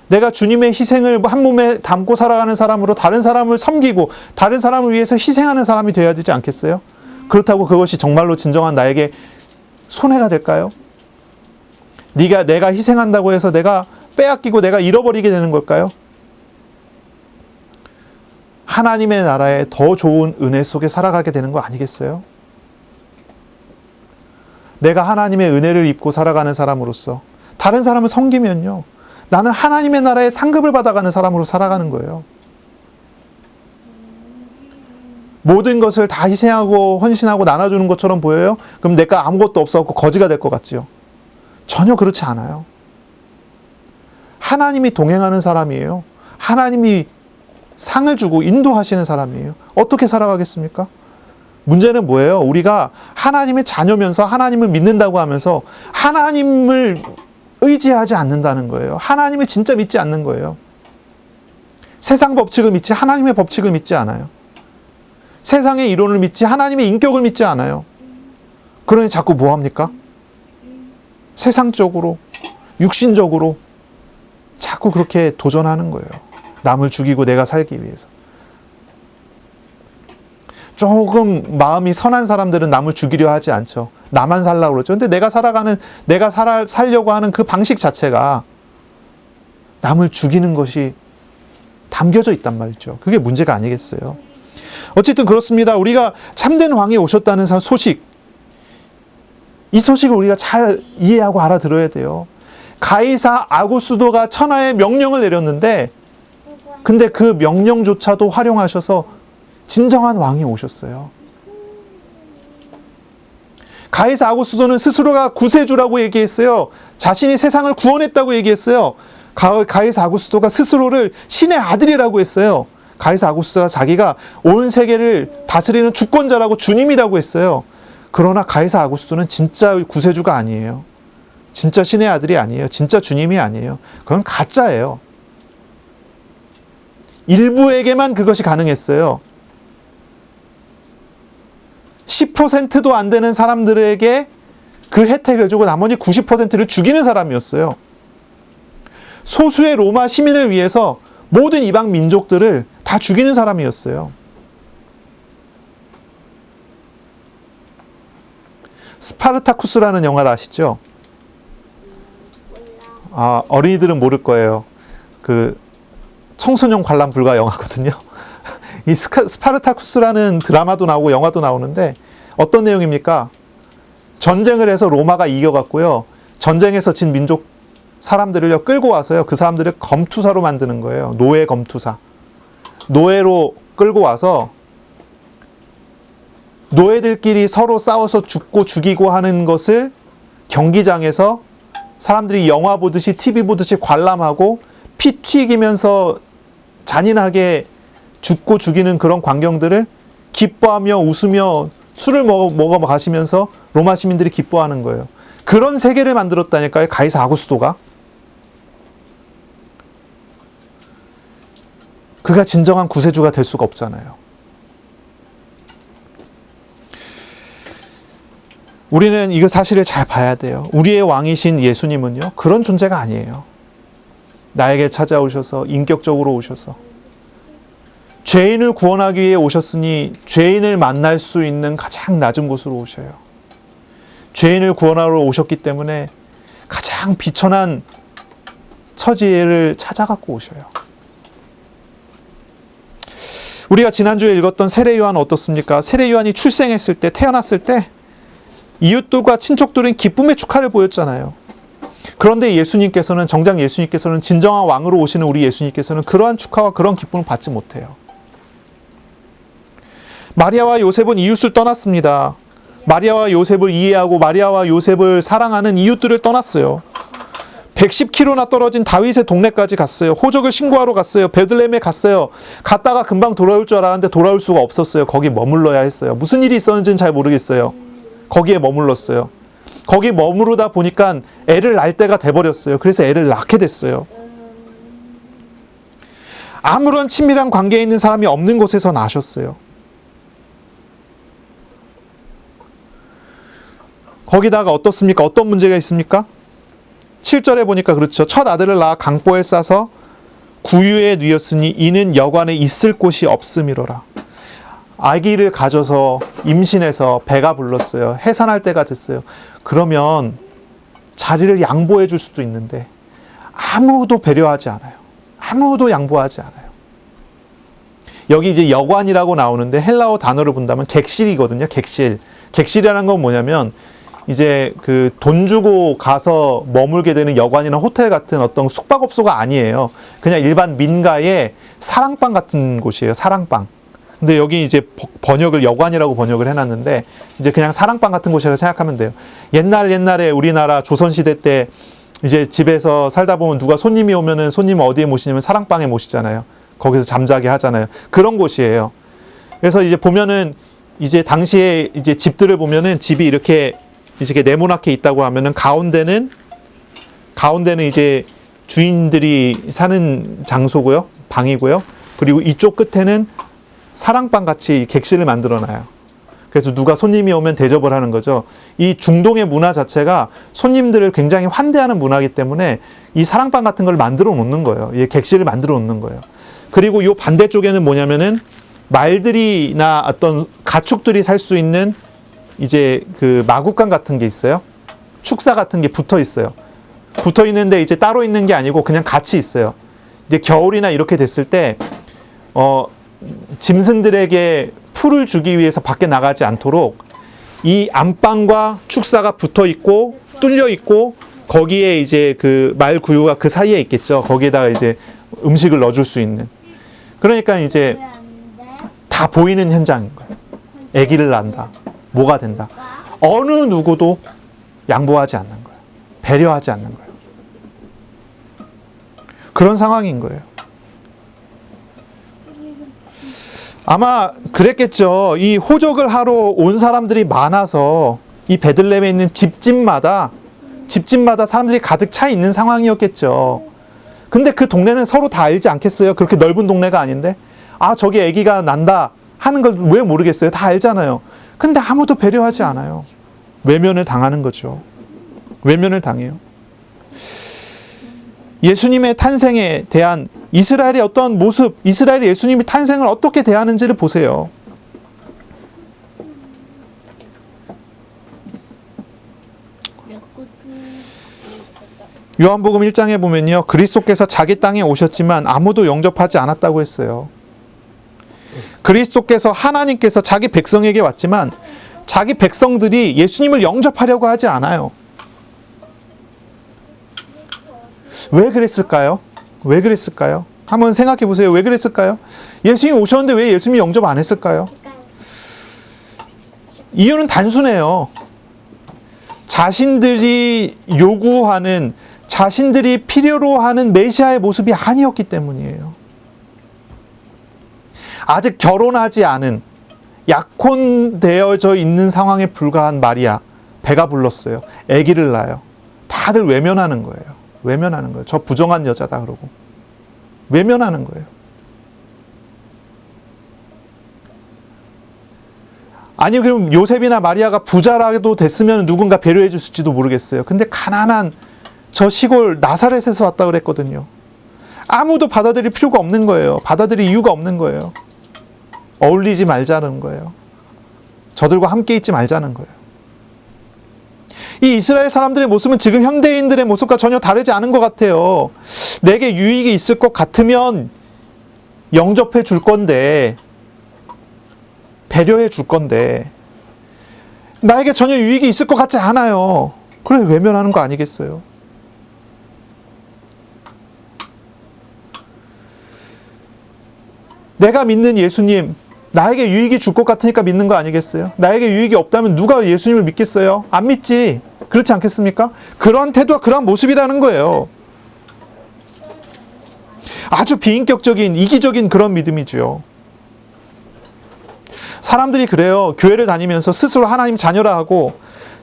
내가 주님의 희생을 한 몸에 담고 살아가는 사람으로 다른 사람을 섬기고 다른 사람을 위해서 희생하는 사람이 되어야 되지 않겠어요? 그렇다고 그것이 정말로 진정한 나에게 손해가 될까요? 내가 희생한다고 해서 내가 빼앗기고 내가 잃어버리게 되는 걸까요? 하나님의 나라에 더 좋은 은혜 속에 살아가게 되는 거 아니겠어요? 내가 하나님의 은혜를 입고 살아가는 사람으로서 다른 사람을 섬기면요, 나는 하나님의 나라에 상급을 받아가는 사람으로 살아가는 거예요. 모든 것을 다 희생하고 헌신하고 나눠주는 것처럼 보여요? 그럼 내가 아무것도 없어갖고 거지가 될 것 같지요? 전혀 그렇지 않아요. 하나님이 동행하는 사람이에요. 하나님이 상을 주고 인도하시는 사람이에요. 어떻게 살아가겠습니까? 문제는 뭐예요? 우리가 하나님의 자녀면서 하나님을 믿는다고 하면서 하나님을 의지하지 않는다는 거예요. 하나님을 진짜 믿지 않는 거예요. 세상 법칙을 믿지 하나님의 법칙을 믿지 않아요. 세상의 이론을 믿지 하나님의 인격을 믿지 않아요. 그러니 자꾸 뭐 합니까? 세상적으로, 육신적으로 자꾸 그렇게 도전하는 거예요. 남을 죽이고 내가 살기 위해서. 조금 마음이 선한 사람들은 남을 죽이려 하지 않죠. 나만 살라고 그러죠. 근데 내가 살려고 하는 그 방식 자체가 남을 죽이는 것이 담겨져 있단 말이죠. 그게 문제가 아니겠어요. 어쨌든 그렇습니다. 우리가 참된 왕이 오셨다는 소식, 이 소식을 우리가 잘 이해하고 알아들어야 돼요. 가이사 아구스도가 천하의 명령을 내렸는데, 근데 그 명령조차도 활용하셔서 진정한 왕이 오셨어요. 가이사 아구스도는 스스로가 구세주라고 얘기했어요. 자신이 세상을 구원했다고 얘기했어요. 가이사 아구스도가 스스로를 신의 아들이라고 했어요. 가이사 아구스도가 자기가 온 세계를 다스리는 주권자라고 주님이라고 했어요. 그러나 가이사 아구스도는 진짜 구세주가 아니에요. 진짜 신의 아들이 아니에요. 진짜 주님이 아니에요. 그건 가짜예요. 일부에게만 그것이 가능했어요. 10%도 안 되는 사람들에게 그 혜택을 주고 나머지 90%를 죽이는 사람이었어요. 소수의 로마 시민을 위해서 모든 이방 민족들을 다 죽이는 사람이었어요. 스파르타쿠스라는 영화를 아시죠? 어린이들은 모를 거예요. 그 청소년 관람 불가 영화거든요. 이 스파르타쿠스라는 드라마도 나오고 영화도 나오는데 어떤 내용입니까? 전쟁을 해서 로마가 이겨갔고요. 전쟁에서 진 민족 사람들을 끌고 와서요. 그 사람들을 검투사로 만드는 거예요. 노예 검투사. 노예로 끌고 와서 노예들끼리 서로 싸워서 죽고 죽이고 하는 것을 경기장에서 사람들이 영화 보듯이 TV 보듯이 관람하고 피 튀기면서 잔인하게 죽고 죽이는 그런 광경들을 기뻐하며 웃으며 술을 먹어 마시면서 로마 시민들이 기뻐하는 거예요. 그런 세계를 만들었다니까요. 가이사 아구스도가. 그가 진정한 구세주가 될 수가 없잖아요. 우리는 이거 사실을 잘 봐야 돼요. 우리의 왕이신 예수님은요, 그런 존재가 아니에요. 나에게 찾아오셔서 인격적으로 오셔서 죄인을 구원하기 위해 오셨으니 죄인을 만날 수 있는 가장 낮은 곳으로 오셔요. 죄인을 구원하러 오셨기 때문에 가장 비천한 처지를 찾아갖고 오셔요. 우리가 지난주에 읽었던 세례 요한은 어떻습니까? 세례 요한이 출생했을 때, 태어났을 때 이웃들과 친척들은 기쁨의 축하를 보였잖아요. 그런데 정작 예수님께서는 진정한 왕으로 오시는 우리 예수님께서는 그러한 축하와 그런 기쁨을 받지 못해요. 마리아와 요셉은 이웃을 떠났습니다. 마리아와 요셉을 이해하고 마리아와 요셉을 사랑하는 이웃들을 떠났어요. 110km나 떨어진 다윗의 동네까지 갔어요. 호적을 신고하러 갔어요. 베들레헴에 갔어요. 갔다가 금방 돌아올 줄 알았는데 돌아올 수가 없었어요. 거기 머물러야 했어요. 무슨 일이 있었는지는 잘 모르겠어요. 거기에 머물렀어요. 거기 머무르다 보니까 애를 낳을 때가 돼버렸어요. 그래서 애를 낳게 됐어요. 아무런 친밀한 관계에 있는 사람이 없는 곳에서 나셨어요. 거기다가 어떻습니까? 어떤 문제가 있습니까? 7절에 보니까 그렇죠. 첫 아들을 낳아 강보에 싸서 구유에 누였으니 이는 여관에 있을 곳이 없음이로라. 아기를 가져서 임신해서 배가 불렀어요. 해산할 때가 됐어요. 그러면 자리를 양보해 줄 수도 있는데 아무도 배려하지 않아요. 아무도 양보하지 않아요. 여기 이제 여관이라고 나오는데 헬라어 단어를 본다면 객실이거든요. 객실. 객실이라는 건 뭐냐면 이제 그 돈 주고 가서 머물게 되는 여관이나 호텔 같은 어떤 숙박업소가 아니에요. 그냥 일반 민가의 사랑방 같은 곳이에요. 사랑방. 근데 여기 이제 번역을 여관이라고 번역을 해놨는데 이제 그냥 사랑방 같은 곳이라고 생각하면 돼요. 옛날에 우리나라 조선시대 때 이제 집에서 살다 보면 누가 손님이 오면은 손님을 어디에 모시냐면 사랑방에 모시잖아요. 거기서 잠자게 하잖아요. 그런 곳이에요. 그래서 이제 보면은 이제 당시에 이제 집들을 보면은 집이 이렇게 네모나게 있다고 하면은 가운데는 이제 주인들이 사는 장소고요. 방이고요. 그리고 이쪽 끝에는 사랑방 같이 객실을 만들어 놔요. 그래서 누가 손님이 오면 대접을 하는 거죠. 이 중동의 문화 자체가 손님들을 굉장히 환대하는 문화이기 때문에 이 사랑방 같은 걸 만들어 놓는 거예요. 이 객실을 만들어 놓는 거예요. 그리고 이 반대쪽에는 뭐냐면은 말들이나 어떤 가축들이 살 수 있는 이제 그 마구간 같은 게 있어요. 축사 같은 게 붙어 있어요. 붙어 있는데 이제 따로 있는 게 아니고 그냥 같이 있어요. 이제 겨울이나 이렇게 됐을 때 짐승들에게 풀을 주기 위해서 밖에 나가지 않도록 이 안방과 축사가 붙어 있고 뚫려 있고 거기에 이제 그 말 구유가 그 사이에 있겠죠. 거기에다가 이제 음식을 넣어줄 수 있는. 그러니까 이제 다 보이는 현장인 거예요. 아기를 낳는다. 뭐가 된다. 어느 누구도 양보하지 않는 거예요. 배려하지 않는 거예요. 그런 상황인 거예요. 아마 그랬겠죠. 이 호적을 하러 온 사람들이 많아서 이 베들레헴에 있는 집집마다 사람들이 가득 차 있는 상황이었겠죠. 근데 그 동네는 서로 다 알지 않겠어요? 그렇게 넓은 동네가 아닌데. 아, 저기 아기가 난다 하는 걸 왜 모르겠어요? 다 알잖아요. 근데 아무도 배려하지 않아요. 외면을 당하는 거죠. 외면을 당해요. 예수님의 탄생에 대한 이스라엘의 어떤 모습, 이스라엘이 예수님의 탄생을 어떻게 대하는지를 보세요. 요한복음 1장에 보면요, 그리스도께서 자기 땅에 오셨지만 아무도 영접하지 않았다고 했어요. 그리스도께서 하나님께서 자기 백성에게 왔지만 자기 백성들이 예수님을 영접하려고 하지 않아요. 왜 그랬을까요? 왜 그랬을까요? 한번 생각해 보세요. 왜 그랬을까요? 예수님이 오셨는데 왜 예수님이 영접 안 했을까요? 이유는 단순해요. 자신들이 요구하는, 자신들이 필요로 하는 메시아의 모습이 아니었기 때문이에요. 아직 결혼하지 않은, 약혼되어져 있는 상황에 불과한 마리아, 배가 불렀어요. 아기를 낳아요. 다들 외면하는 거예요. 외면하는 거예요. 저 부정한 여자다 그러고. 외면하는 거예요. 아니, 그럼 요셉이나 마리아가 부자라도 됐으면 누군가 배려해 줬을지도 모르겠어요. 근데 가난한 저 시골 나사렛에서 왔다 그랬거든요. 아무도 받아들일 필요가 없는 거예요. 받아들일 이유가 없는 거예요. 어울리지 말자는 거예요. 저들과 함께 있지 말자는 거예요. 이 이스라엘 사람들의 모습은 지금 현대인들의 모습과 전혀 다르지 않은 것 같아요. 내게 유익이 있을 것 같으면 영접해 줄 건데, 배려해 줄 건데, 나에게 전혀 유익이 있을 것 같지 않아요. 그래, 외면하는 거 아니겠어요? 내가 믿는 예수님, 나에게 유익이 줄 것 같으니까 믿는 거 아니겠어요? 나에게 유익이 없다면 누가 예수님을 믿겠어요? 안 믿지. 그렇지 않겠습니까? 그러한 태도와 그러한 모습이라는 거예요. 아주 비인격적인, 이기적인 그런 믿음이죠. 사람들이 그래요. 교회를 다니면서 스스로 하나님 자녀라 하고,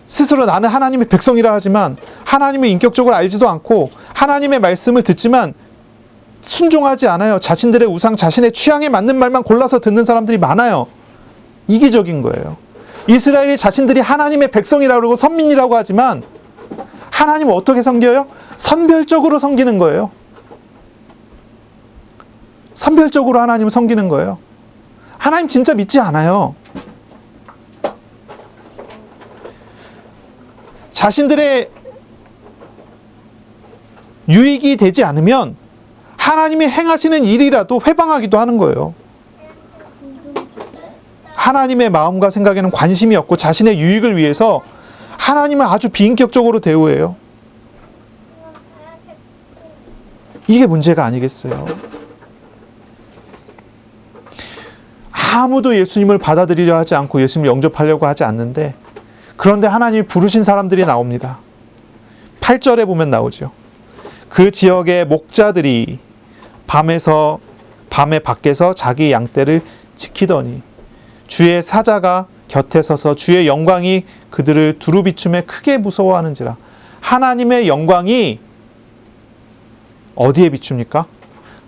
스스로 나는 하나님의 백성이라 하지만 하나님을 인격적으로 알지도 않고 하나님의 말씀을 듣지만 순종하지 않아요. 자신들의 우상, 자신의 취향에 맞는 말만 골라서 듣는 사람들이 많아요. 이기적인 거예요. 이스라엘이 자신들이 하나님의 백성이라고 그러고 선민이라고 하지만 하나님을 어떻게 섬겨요? 선별적으로 섬기는 거예요. 선별적으로 하나님을 섬기는 거예요. 하나님 진짜 믿지 않아요. 자신들의 유익이 되지 않으면 하나님이 행하시는 일이라도 회방하기도 하는 거예요. 하나님의 마음과 생각에는 관심이 없고 자신의 유익을 위해서 하나님을 아주 비인격적으로 대우해요. 이게 문제가 아니겠어요? 아무도 예수님을 받아들이려 하지 않고 예수님을 영접하려고 하지 않는데, 그런데 하나님이 부르신 사람들이 나옵니다. 8절에 보면 나오죠. 그 지역의 목자들이 밤에 밖에서 자기 양떼를 지키더니 주의 사자가 곁에 서서 주의 영광이 그들을 두루 비춤에 크게 무서워하는지라. 하나님의 영광이 어디에 비춥니까?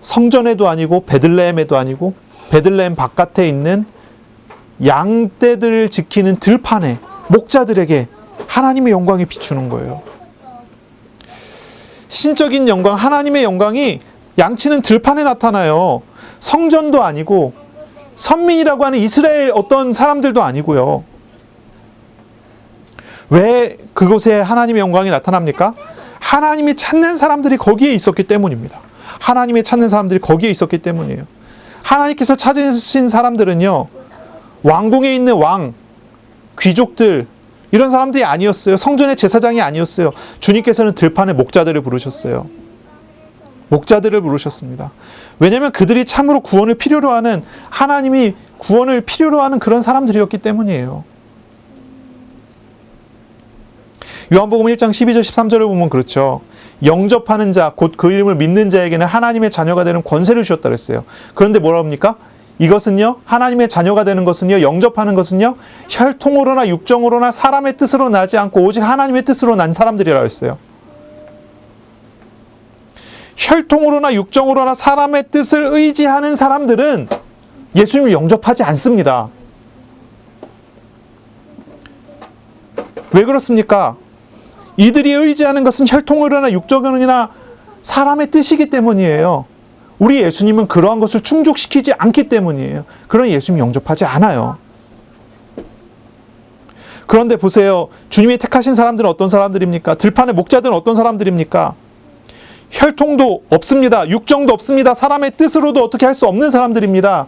성전에도 아니고 베들레헴에도 아니고 베들레헴 바깥에 있는 양떼들을 지키는 들판에 목자들에게 하나님의 영광이 비추는 거예요. 신적인 영광, 하나님의 영광이 양치는 들판에 나타나요. 성전도 아니고 선민이라고 하는 이스라엘 어떤 사람들도 아니고요. 왜 그곳에 하나님의 영광이 나타납니까? 하나님이 찾는 사람들이 거기에 있었기 때문입니다. 하나님의 찾는 사람들이 거기에 있었기 때문이에요. 하나님께서 찾으신 사람들은요, 왕궁에 있는 왕, 귀족들, 이런 사람들이 아니었어요. 성전의 제사장이 아니었어요. 주님께서는 들판에 목자들을 부르셨어요. 목자들을 부르셨습니다. 왜냐하면 그들이 참으로 구원을 필요로 하는, 하나님이 구원을 필요로 하는 그런 사람들이었기 때문이에요. 요한복음 1장 12절 13절을 보면 그렇죠. 영접하는 자, 곧 그 이름을 믿는 자에게는 하나님의 자녀가 되는 권세를 주셨다 그랬어요. 그런데 뭐라 합니까? 이것은요, 하나님의 자녀가 되는 것은요, 영접하는 것은요, 혈통으로나 육정으로나 사람의 뜻으로 나지 않고 오직 하나님의 뜻으로 난 사람들이라고 했어요. 혈통으로나 육정으로나 사람의 뜻을 의지하는 사람들은 예수님을 영접하지 않습니다. 왜 그렇습니까? 이들이 의지하는 것은 혈통으로나 육정으로나 사람의 뜻이기 때문이에요. 우리 예수님은 그러한 것을 충족시키지 않기 때문이에요. 그런 예수님 영접하지 않아요. 그런데 보세요. 주님이 택하신 사람들은 어떤 사람들입니까? 들판의 목자들은 어떤 사람들입니까? 혈통도 없습니다. 육정도 없습니다. 사람의 뜻으로도 어떻게 할 수 없는 사람들입니다.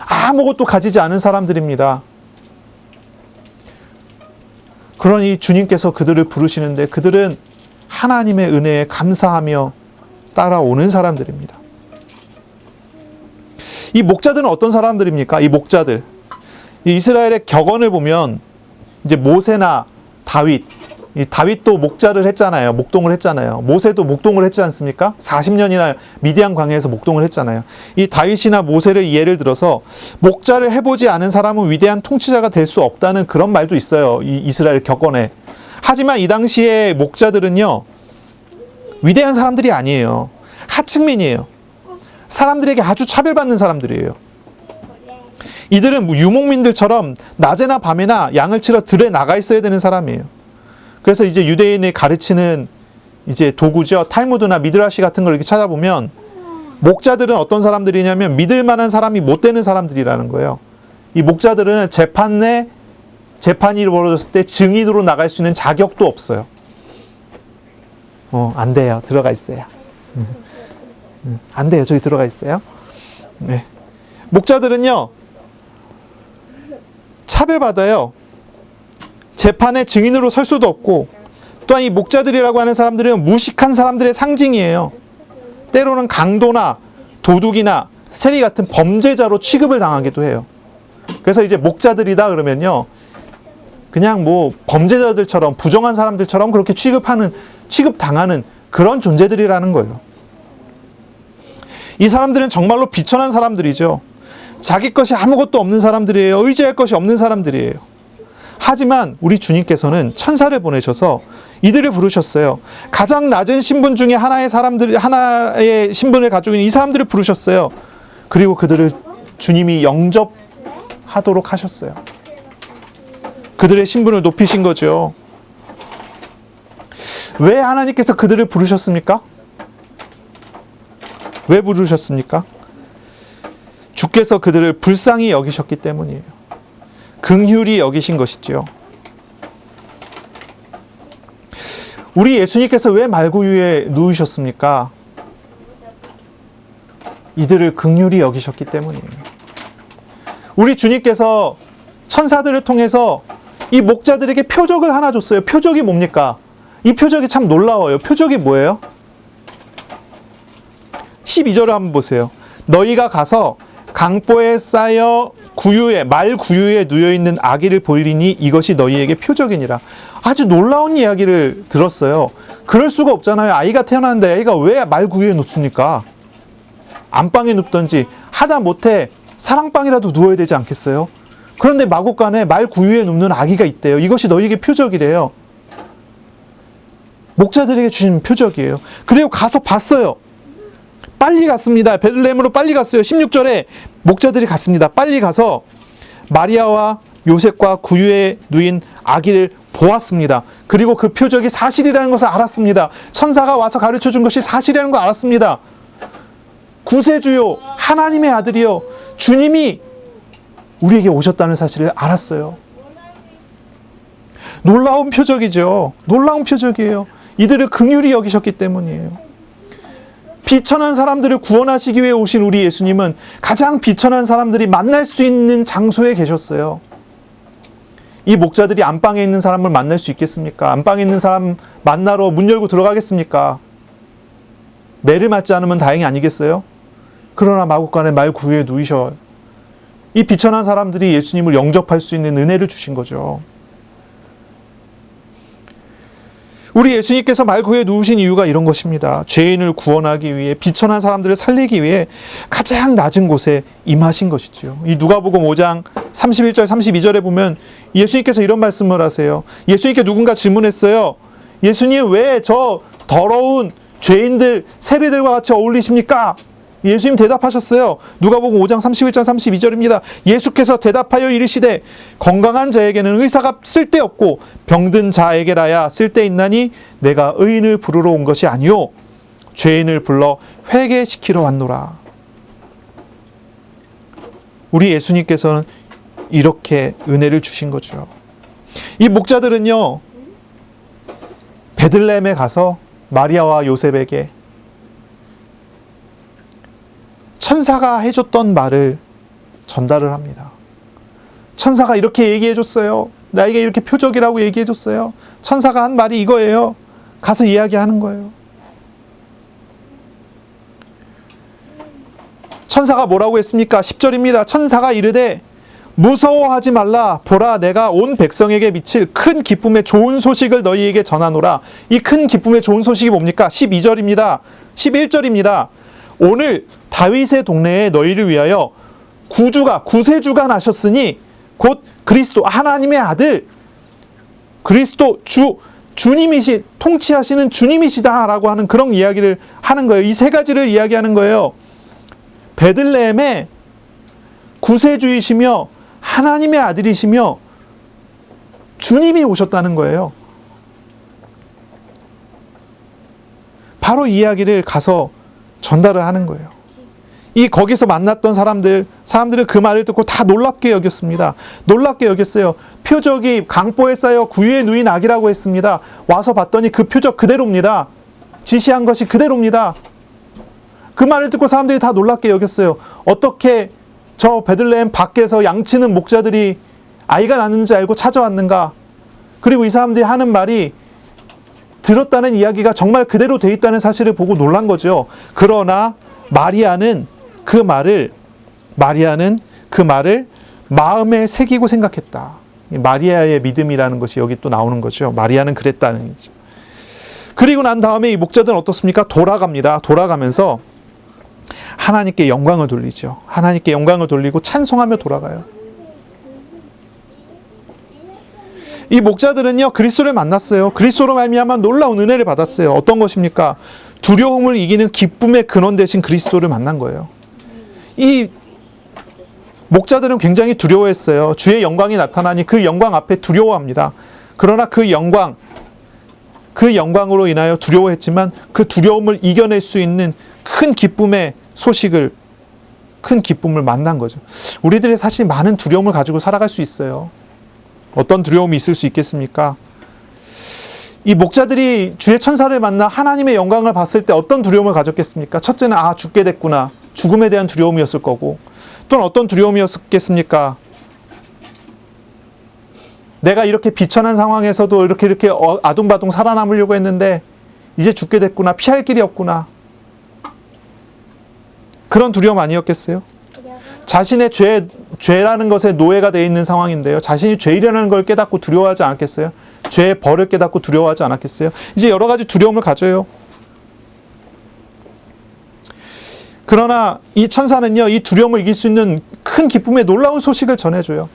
아무것도 가지지 않은 사람들입니다. 그러니 주님께서 그들을 부르시는데 그들은 하나님의 은혜에 감사하며 따라오는 사람들입니다. 이 목자들은 어떤 사람들입니까? 이 목자들. 이 이스라엘의 격언을 보면 이제 모세나 다윗, 이 다윗도 목자를 했잖아요. 목동을 했잖아요. 모세도 목동을 했지 않습니까? 40년이나 미디안 광야에서 목동을 했잖아요. 이 다윗이나 모세를 예를 들어서 목자를 해보지 않은 사람은 위대한 통치자가 될 수 없다는 그런 말도 있어요. 이 이스라엘 격언에. 하지만 이 당시에 목자들은요, 위대한 사람들이 아니에요. 하층민이에요. 사람들에게 아주 차별받는 사람들이에요. 이들은 유목민들처럼 낮에나 밤에나 양을 치러 들에 나가 있어야 되는 사람이에요. 그래서 이제 유대인을 가르치는 이제 도구죠. 탈무드나 미드라시 같은 걸 이렇게 찾아보면 목자들은 어떤 사람들이냐면 믿을 만한 사람이 못 되는 사람들이라는 거예요. 이 목자들은 재판이 벌어졌을 때 증인으로 나갈 수 있는 자격도 없어요. 안 돼요. 들어가 있어요. 안 돼요. 저기 들어가 있어요. 네. 목자들은요, 차별받아요. 재판의 증인으로 설 수도 없고, 또한 이 목자들이라고 하는 사람들은 무식한 사람들의 상징이에요. 때로는 강도나 도둑이나 세리 같은 범죄자로 취급을 당하기도 해요. 그래서 이제 목자들이다 그러면요, 그냥 뭐 범죄자들처럼, 부정한 사람들처럼 그렇게 취급당하는 그런 존재들이라는 거예요. 이 사람들은 정말로 비천한 사람들이죠. 자기 것이 아무것도 없는 사람들이에요. 의지할 것이 없는 사람들이에요. 하지만 우리 주님께서는 천사를 보내셔서 이들을 부르셨어요. 가장 낮은 신분 중에 하나의 신분을 가지고 있는 이 사람들을 부르셨어요. 그리고 그들을 주님이 영접하도록 하셨어요. 그들의 신분을 높이신 거죠. 왜 하나님께서 그들을 부르셨습니까? 왜 부르셨습니까? 주께서 그들을 불쌍히 여기셨기 때문이에요. 긍휼히 여기신 것이죠. 우리 예수님께서 왜 말구유에 누우셨습니까? 이들을 긍휼히 여기셨기 때문이에요. 우리 주님께서 천사들을 통해서 이 목자들에게 표적을 하나 줬어요. 표적이 뭡니까? 이 표적이 참 놀라워요. 표적이 뭐예요? 12절을 한번 보세요. 너희가 가서 강보에 쌓여 말 구유에 누여있는 아기를 보이리니 이것이 너희에게 표적이니라. 아주 놀라운 이야기를 들었어요. 그럴 수가 없잖아요. 아이가 태어났는데 아이가 왜 말 구유에 눕습니까? 안방에 눕든지 하다못해 사랑방이라도 누워야 되지 않겠어요? 그런데 마국간에 말 구유에 눕는 아기가 있대요. 이것이 너희에게 표적이래요. 목자들에게 주신 표적이에요. 그리고 가서 봤어요. 빨리 갔습니다. 베들레헴으로 빨리 갔어요. 16절에 목자들이 갔습니다. 빨리 가서 마리아와 요셉과 구유에 누인 아기를 보았습니다. 그리고 그 표적이 사실이라는 것을 알았습니다. 천사가 와서 가르쳐준 것이 사실이라는 걸 알았습니다. 구세주요, 하나님의 아들이요, 주님이 우리에게 오셨다는 사실을 알았어요. 놀라운 표적이죠. 놀라운 표적이에요. 이들을 긍휼히 여기셨기 때문이에요. 비천한 사람들을 구원하시기 위해 오신 우리 예수님은 가장 비천한 사람들이 만날 수 있는 장소에 계셨어요. 이 목자들이 안방에 있는 사람을 만날 수 있겠습니까? 안방에 있는 사람 만나러 문 열고 들어가겠습니까? 매를 맞지 않으면 다행이 아니겠어요? 그러나 마구간에 말 구유에 누이셔. 이 비천한 사람들이 예수님을 영접할 수 있는 은혜를 주신 거죠. 우리 예수님께서 말 구유에 누우신 이유가 이런 것입니다. 죄인을 구원하기 위해, 비천한 사람들을 살리기 위해 가장 낮은 곳에 임하신 것이죠. 이 누가복음 5장 31절 32절에 보면 예수님께서 이런 말씀을 하세요. 예수님께 누군가 질문했어요. 예수님, 왜 저 더러운 죄인들, 세리들과 같이 어울리십니까? 예수님 대답하셨어요. 누가복음 5장 31절 32절입니다. 예수께서 대답하여 이르시되 건강한 자에게는 의사가 쓸데없고 병든 자에게라야 쓸데있나니 내가 의인을 부르러 온 것이 아니요 죄인을 불러 회개시키러 왔노라. 우리 예수님께서는 이렇게 은혜를 주신 거죠. 이 목자들은요, 베들레헴에 가서 마리아와 요셉에게 천사가 해줬던 말을 전달을 합니다. 천사가 이렇게 얘기해줬어요. 나에게 이렇게 표적이라고 얘기해줬어요. 천사가 한 말이 이거예요. 가서 이야기하는 거예요. 천사가 뭐라고 했습니까? 10절입니다. 천사가 이르되 무서워하지 말라. 보라, 내가 온 백성에게 미칠 큰 기쁨의 좋은 소식을 너희에게 전하노라. 이 큰 기쁨의 좋은 소식이 뭡니까? 12절입니다. 11절입니다. 오늘 다윗의 동네에 너희를 위하여 구세주가 나셨으니 곧 그리스도, 하나님의 아들 그리스도 주님이시, 통치하시는 주님이시다라고 하는 그런 이야기를 하는 거예요. 이 세 가지를 이야기하는 거예요. 베들레헴에 구세주이시며 하나님의 아들이시며 주님이 오셨다는 거예요. 바로 이 이야기를 가서 전달을 하는 거예요. 거기서 만났던 사람들은 그 말을 듣고 다 놀랍게 여겼습니다. 놀랍게 여겼어요. 표적이 강보에 쌓여 구유에 누인 아기라고 했습니다. 와서 봤더니 그 표적 그대로입니다. 지시한 것이 그대로입니다. 그 말을 듣고 사람들이 다 놀랍게 여겼어요. 어떻게 저 베들레헴 밖에서 양치는 목자들이 아이가 낳는지 알고 찾아왔는가? 그리고 이 사람들이 하는 말이 들었다는 이야기가 정말 그대로 돼 있다는 사실을 보고 놀란 거죠. 그러나 마리아는 그 말을 마음에 새기고 생각했다. 마리아의 믿음이라는 것이 여기 또 나오는 거죠. 마리아는 그랬다는 거죠. 그리고 난 다음에 이 목자들은 어떻습니까? 돌아갑니다. 돌아가면서 하나님께 영광을 돌리죠. 하나님께 영광을 돌리고 찬송하며 돌아가요. 이 목자들은요, 그리스도를 만났어요. 그리스도로 말미암아 놀라운 은혜를 받았어요. 어떤 것입니까? 두려움을 이기는 기쁨의 근원 되신 그리스도를 만난 거예요. 이 목자들은 굉장히 두려워했어요. 주의 영광이 나타나니 그 영광 앞에 두려워합니다. 그러나 그 영광으로 인하여 두려워했지만 그 두려움을 이겨낼 수 있는 큰 기쁨의 큰 기쁨을 만난 거죠. 우리들이 사실 많은 두려움을 가지고 살아갈 수 있어요. 어떤 두려움이 있을 수 있겠습니까? 이 목자들이 주의 천사를 만나 하나님의 영광을 봤을 때 어떤 두려움을 가졌겠습니까? 첫째는 죽게 됐구나. 죽음에 대한 두려움이었을 거고, 또는 어떤 두려움이었겠습니까? 내가 이렇게 비천한 상황에서도 이렇게 아둥바둥 살아남으려고 했는데 이제 죽게 됐구나. 피할 길이 없구나. 그런 두려움 아니었겠어요? 자신의 죄라는 것에 노예가 되어 있는 상황인데요. 자신이 죄이라는 걸 깨닫고 두려워하지 않았겠어요? 죄의 벌을 깨닫고 두려워하지 않았겠어요? 이제 여러 가지 두려움을 가져요. 그러나 이 천사는요, 이 두려움을 이길 수 있는 큰 기쁨의 놀라운 소식을 전해줘요.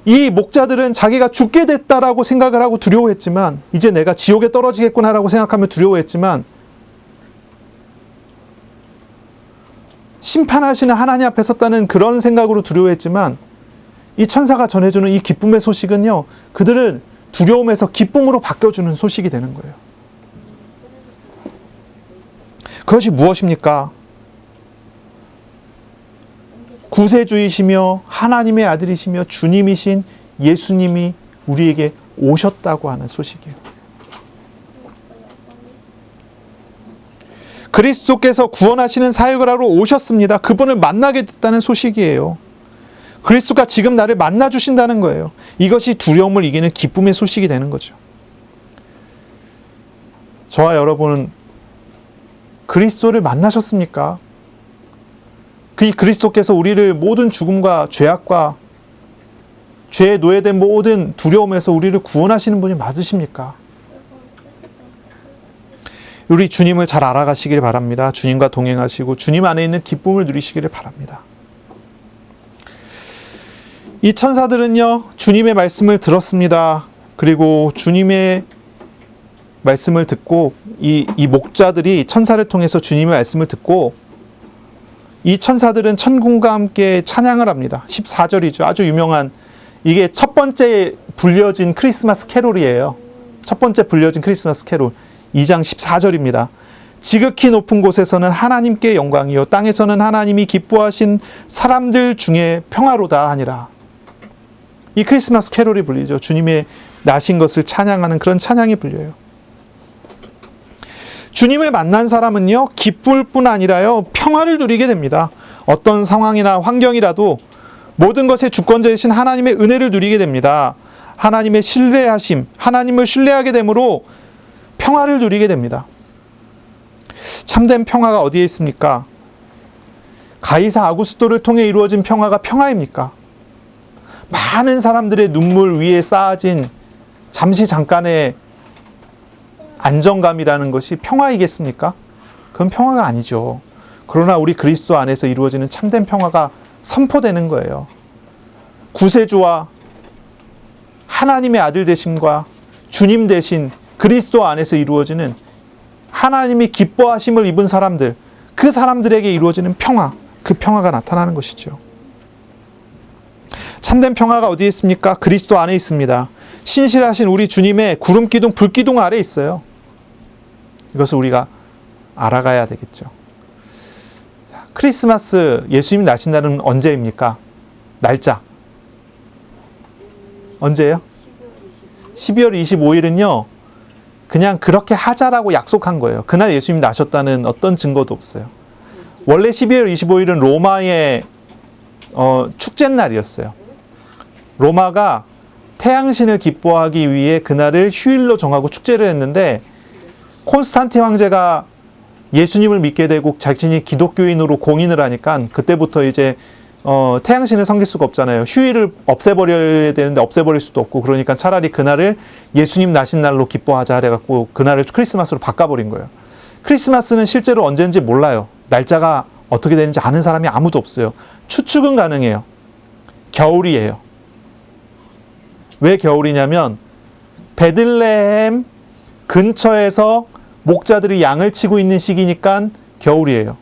이 목자들은 자기가 죽게 됐다라고 생각을 하고 두려워했지만, 이제 내가 지옥에 떨어지겠구나라고 생각하며 두려워했지만, 심판하시는 하나님 앞에 섰다는 그런 생각으로 두려워했지만, 이 천사가 전해주는 이 기쁨의 소식은요, 그들을 두려움에서 기쁨으로 바뀌어주는 소식이 되는 거예요. 그것이 무엇입니까? 구세주이시며 하나님의 아들이시며 주님이신 예수님이 우리에게 오셨다고 하는 소식이에요. 그리스도께서 구원하시는 사역을 하러 오셨습니다. 그분을 만나게 됐다는 소식이에요. 그리스도가 지금 나를 만나 주신다는 거예요. 이것이 두려움을 이기는 기쁨의 소식이 되는 거죠. 저와 여러분은 그리스도를 만나셨습니까? 그 그리스도께서 우리를 모든 죽음과 죄악과 죄에 노예된 모든 두려움에서 우리를 구원하시는 분이 맞으십니까? 우리 주님을 잘 알아가시길 바랍니다. 주님과 동행하시고 주님 안에 있는 기쁨을 누리시기를 바랍니다. 이 천사들은요, 주님의 말씀을 들었습니다. 그리고 주님의 말씀을 듣고 이 목자들이 천사를 통해서 주님의 말씀을 듣고 이 천사들은 천군과 함께 찬양을 합니다. 14절이죠. 아주 유명한, 이게 첫 번째 불려진 크리스마스 캐롤이에요. 첫 번째 불려진 크리스마스 캐롤 2장 14절입니다. 지극히 높은 곳에서는 하나님께 영광이요 땅에서는 하나님이 기뻐하신 사람들 중에 평화로다 하니라. 이 크리스마스 캐롤이 불리죠. 주님의 나신 것을 찬양하는 그런 찬양이 불려요. 주님을 만난 사람은요, 기쁠 뿐 아니라요, 평화를 누리게 됩니다. 어떤 상황이나 환경이라도 모든 것의 주권자이신 하나님의 은혜를 누리게 됩니다. 하나님의 신뢰하심, 하나님을 신뢰하게 되므로 평화를 누리게 됩니다. 참된 평화가 어디에 있습니까? 가이사 아구스토를 통해 이루어진 평화가 평화입니까? 많은 사람들의 눈물 위에 쌓아진 잠시 잠깐의 안정감이라는 것이 평화이겠습니까? 그건 평화가 아니죠. 그러나 우리 그리스도 안에서 이루어지는 참된 평화가 선포되는 거예요. 구세주와 하나님의 아들 되심과 주님 되신 그리스도 안에서 이루어지는 하나님이 기뻐하심을 입은 사람들, 그 사람들에게 이루어지는 평화, 그 평화가 나타나는 것이죠. 참된 평화가 어디에 있습니까? 그리스도 안에 있습니다. 신실하신 우리 주님의 구름기둥, 불기둥 아래 있어요. 이것을 우리가 알아가야 되겠죠. 크리스마스, 예수님이 나신 날은 언제입니까? 날짜. 언제예요? 12월 25일은요, 그냥 그렇게 하자라고 약속한 거예요. 그날 예수님이 나셨다는 어떤 증거도 없어요. 원래 12월 25일은 로마의 축제날이었어요. 로마가 태양신을 기뻐하기 위해 그날을 휴일로 정하고 축제를 했는데, 콘스탄틴 황제가 예수님을 믿게 되고 자신이 기독교인으로 공인을 하니까 그때부터 이제 태양신을 섬길 수가 없잖아요. 휴일을 없애버려야 되는데 없애버릴 수도 없고, 그러니까 차라리 그날을 예수님 나신 날로 기뻐하자 해갖고 그날을 크리스마스로 바꿔버린 거예요. 크리스마스는 실제로 언제인지 몰라요. 날짜가 어떻게 되는지 아는 사람이 아무도 없어요. 추측은 가능해요. 겨울이에요. 왜 겨울이냐면 베들레헴 근처에서 목자들이 양을 치고 있는 시기니까 겨울이에요.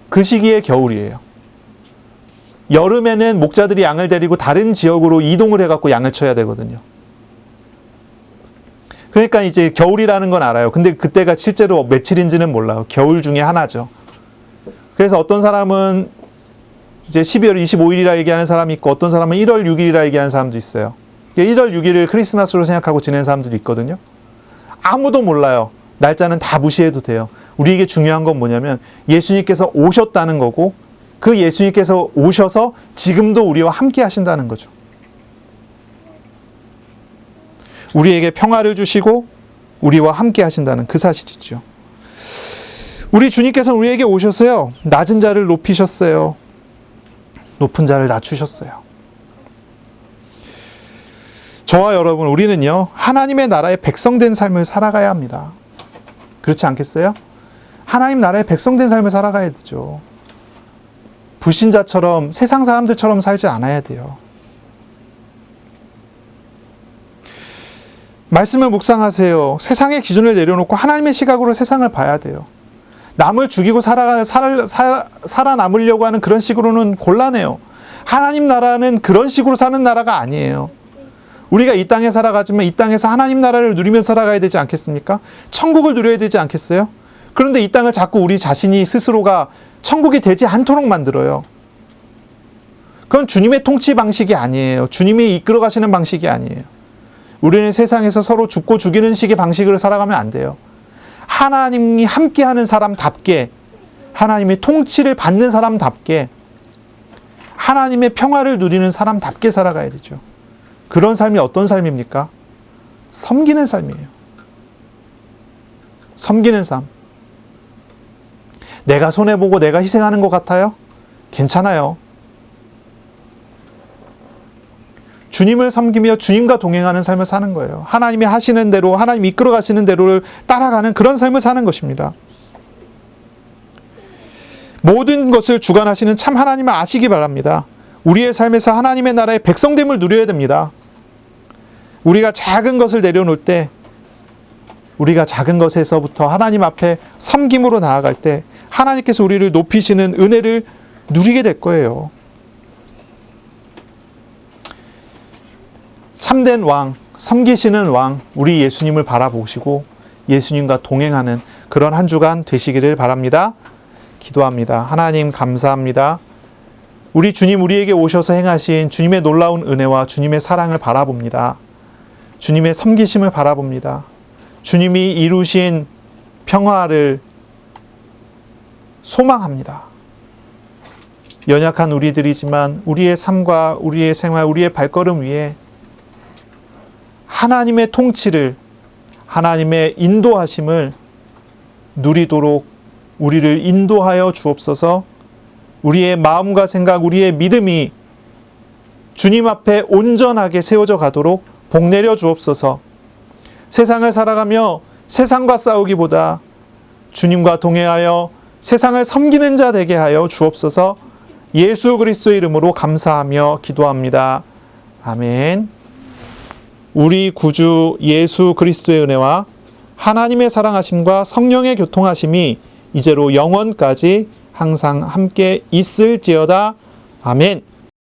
그 시기에 겨울이에요. 여름에는 목자들이 양을 데리고 다른 지역으로 이동을 해갖고 양을 쳐야 되거든요. 그러니까 이제 겨울이라는 건 알아요. 근데 그때가 실제로 며칠인지는 몰라요. 겨울 중에 하나죠. 그래서 어떤 사람은 이제 12월 25일이라 얘기하는 사람이 있고, 어떤 사람은 1월 6일이라 얘기하는 사람도 있어요. 1월 6일을 크리스마스로 생각하고 지내는 사람들도 있거든요. 아무도 몰라요. 날짜는 다 무시해도 돼요. 우리에게 중요한 건 뭐냐면 예수님께서 오셨다는 거고, 그 예수님께서 오셔서 지금도 우리와 함께 하신다는 거죠. 우리에게 평화를 주시고 우리와 함께 하신다는 그 사실이죠. 우리 주님께서는 우리에게 오셔서요, 낮은 자를 높이셨어요. 높은 자를 낮추셨어요. 저와 여러분, 우리는요, 하나님의 나라의 백성된 삶을 살아가야 합니다. 그렇지 않겠어요? 하나님 나라의 백성된 삶을 살아가야 되죠. 불신자처럼, 세상 사람들처럼 살지 않아야 돼요. 말씀을 묵상하세요. 세상의 기준을 내려놓고 하나님의 시각으로 세상을 봐야 돼요. 남을 죽이고 살아남으려고 하는 그런 식으로는 곤란해요. 하나님 나라는 그런 식으로 사는 나라가 아니에요. 우리가 이 땅에 살아가지만 이 땅에서 하나님 나라를 누리면서 살아가야 되지 않겠습니까? 천국을 누려야 되지 않겠어요? 그런데 이 땅을 자꾸 우리 자신이 스스로가 천국이 되지 않도록 만들어요. 그건 주님의 통치 방식이 아니에요. 주님이 이끌어 가시는 방식이 아니에요. 우리는 세상에서 서로 죽고 죽이는 식의 방식으로 살아가면 안 돼요. 하나님이 함께하는 사람답게, 하나님의 통치를 받는 사람답게, 하나님의 평화를 누리는 사람답게 살아가야 되죠. 그런 삶이 어떤 삶입니까? 섬기는 삶이에요. 섬기는 삶. 내가 손해보고 내가 희생하는 것 같아요? 괜찮아요. 주님을 섬기며 주님과 동행하는 삶을 사는 거예요. 하나님이 하시는 대로, 하나님이 이끌어 가시는 대로를 따라가는 그런 삶을 사는 것입니다. 모든 것을 주관하시는 참 하나님을 아시기 바랍니다. 우리의 삶에서 하나님의 나라의 백성됨을 누려야 됩니다. 우리가 작은 것을 내려놓을 때, 우리가 작은 것에서부터 하나님 앞에 섬김으로 나아갈 때 하나님께서 우리를 높이시는 은혜를 누리게 될 거예요. 참된 왕, 섬기시는 왕, 우리 예수님을 바라보시고 예수님과 동행하는 그런 한 주간 되시기를 바랍니다. 기도합니다. 하나님 감사합니다. 우리 주님 우리에게 오셔서 행하신 주님의 놀라운 은혜와 주님의 사랑을 바라봅니다. 주님의 섬기심을 바라봅니다. 주님이 이루신 평화를 소망합니다. 연약한 우리들이지만 우리의 삶과 우리의 생활, 우리의 발걸음 위에 하나님의 통치를, 하나님의 인도하심을 누리도록 우리를 인도하여 주옵소서. 우리의 마음과 생각, 우리의 믿음이 주님 앞에 온전하게 세워져 가도록 복 내려 주옵소서. 세상을 살아가며 세상과 싸우기보다 주님과 동행하여 세상을 섬기는 자 되게 하여 주옵소서. 예수 그리스도의 이름으로 감사하며 기도합니다. 아멘. 우리 구주 예수 그리스도의 은혜와 하나님의 사랑하심과 성령의 교통하심이 이제로 영원까지 항상 함께 있을지어다. 아멘.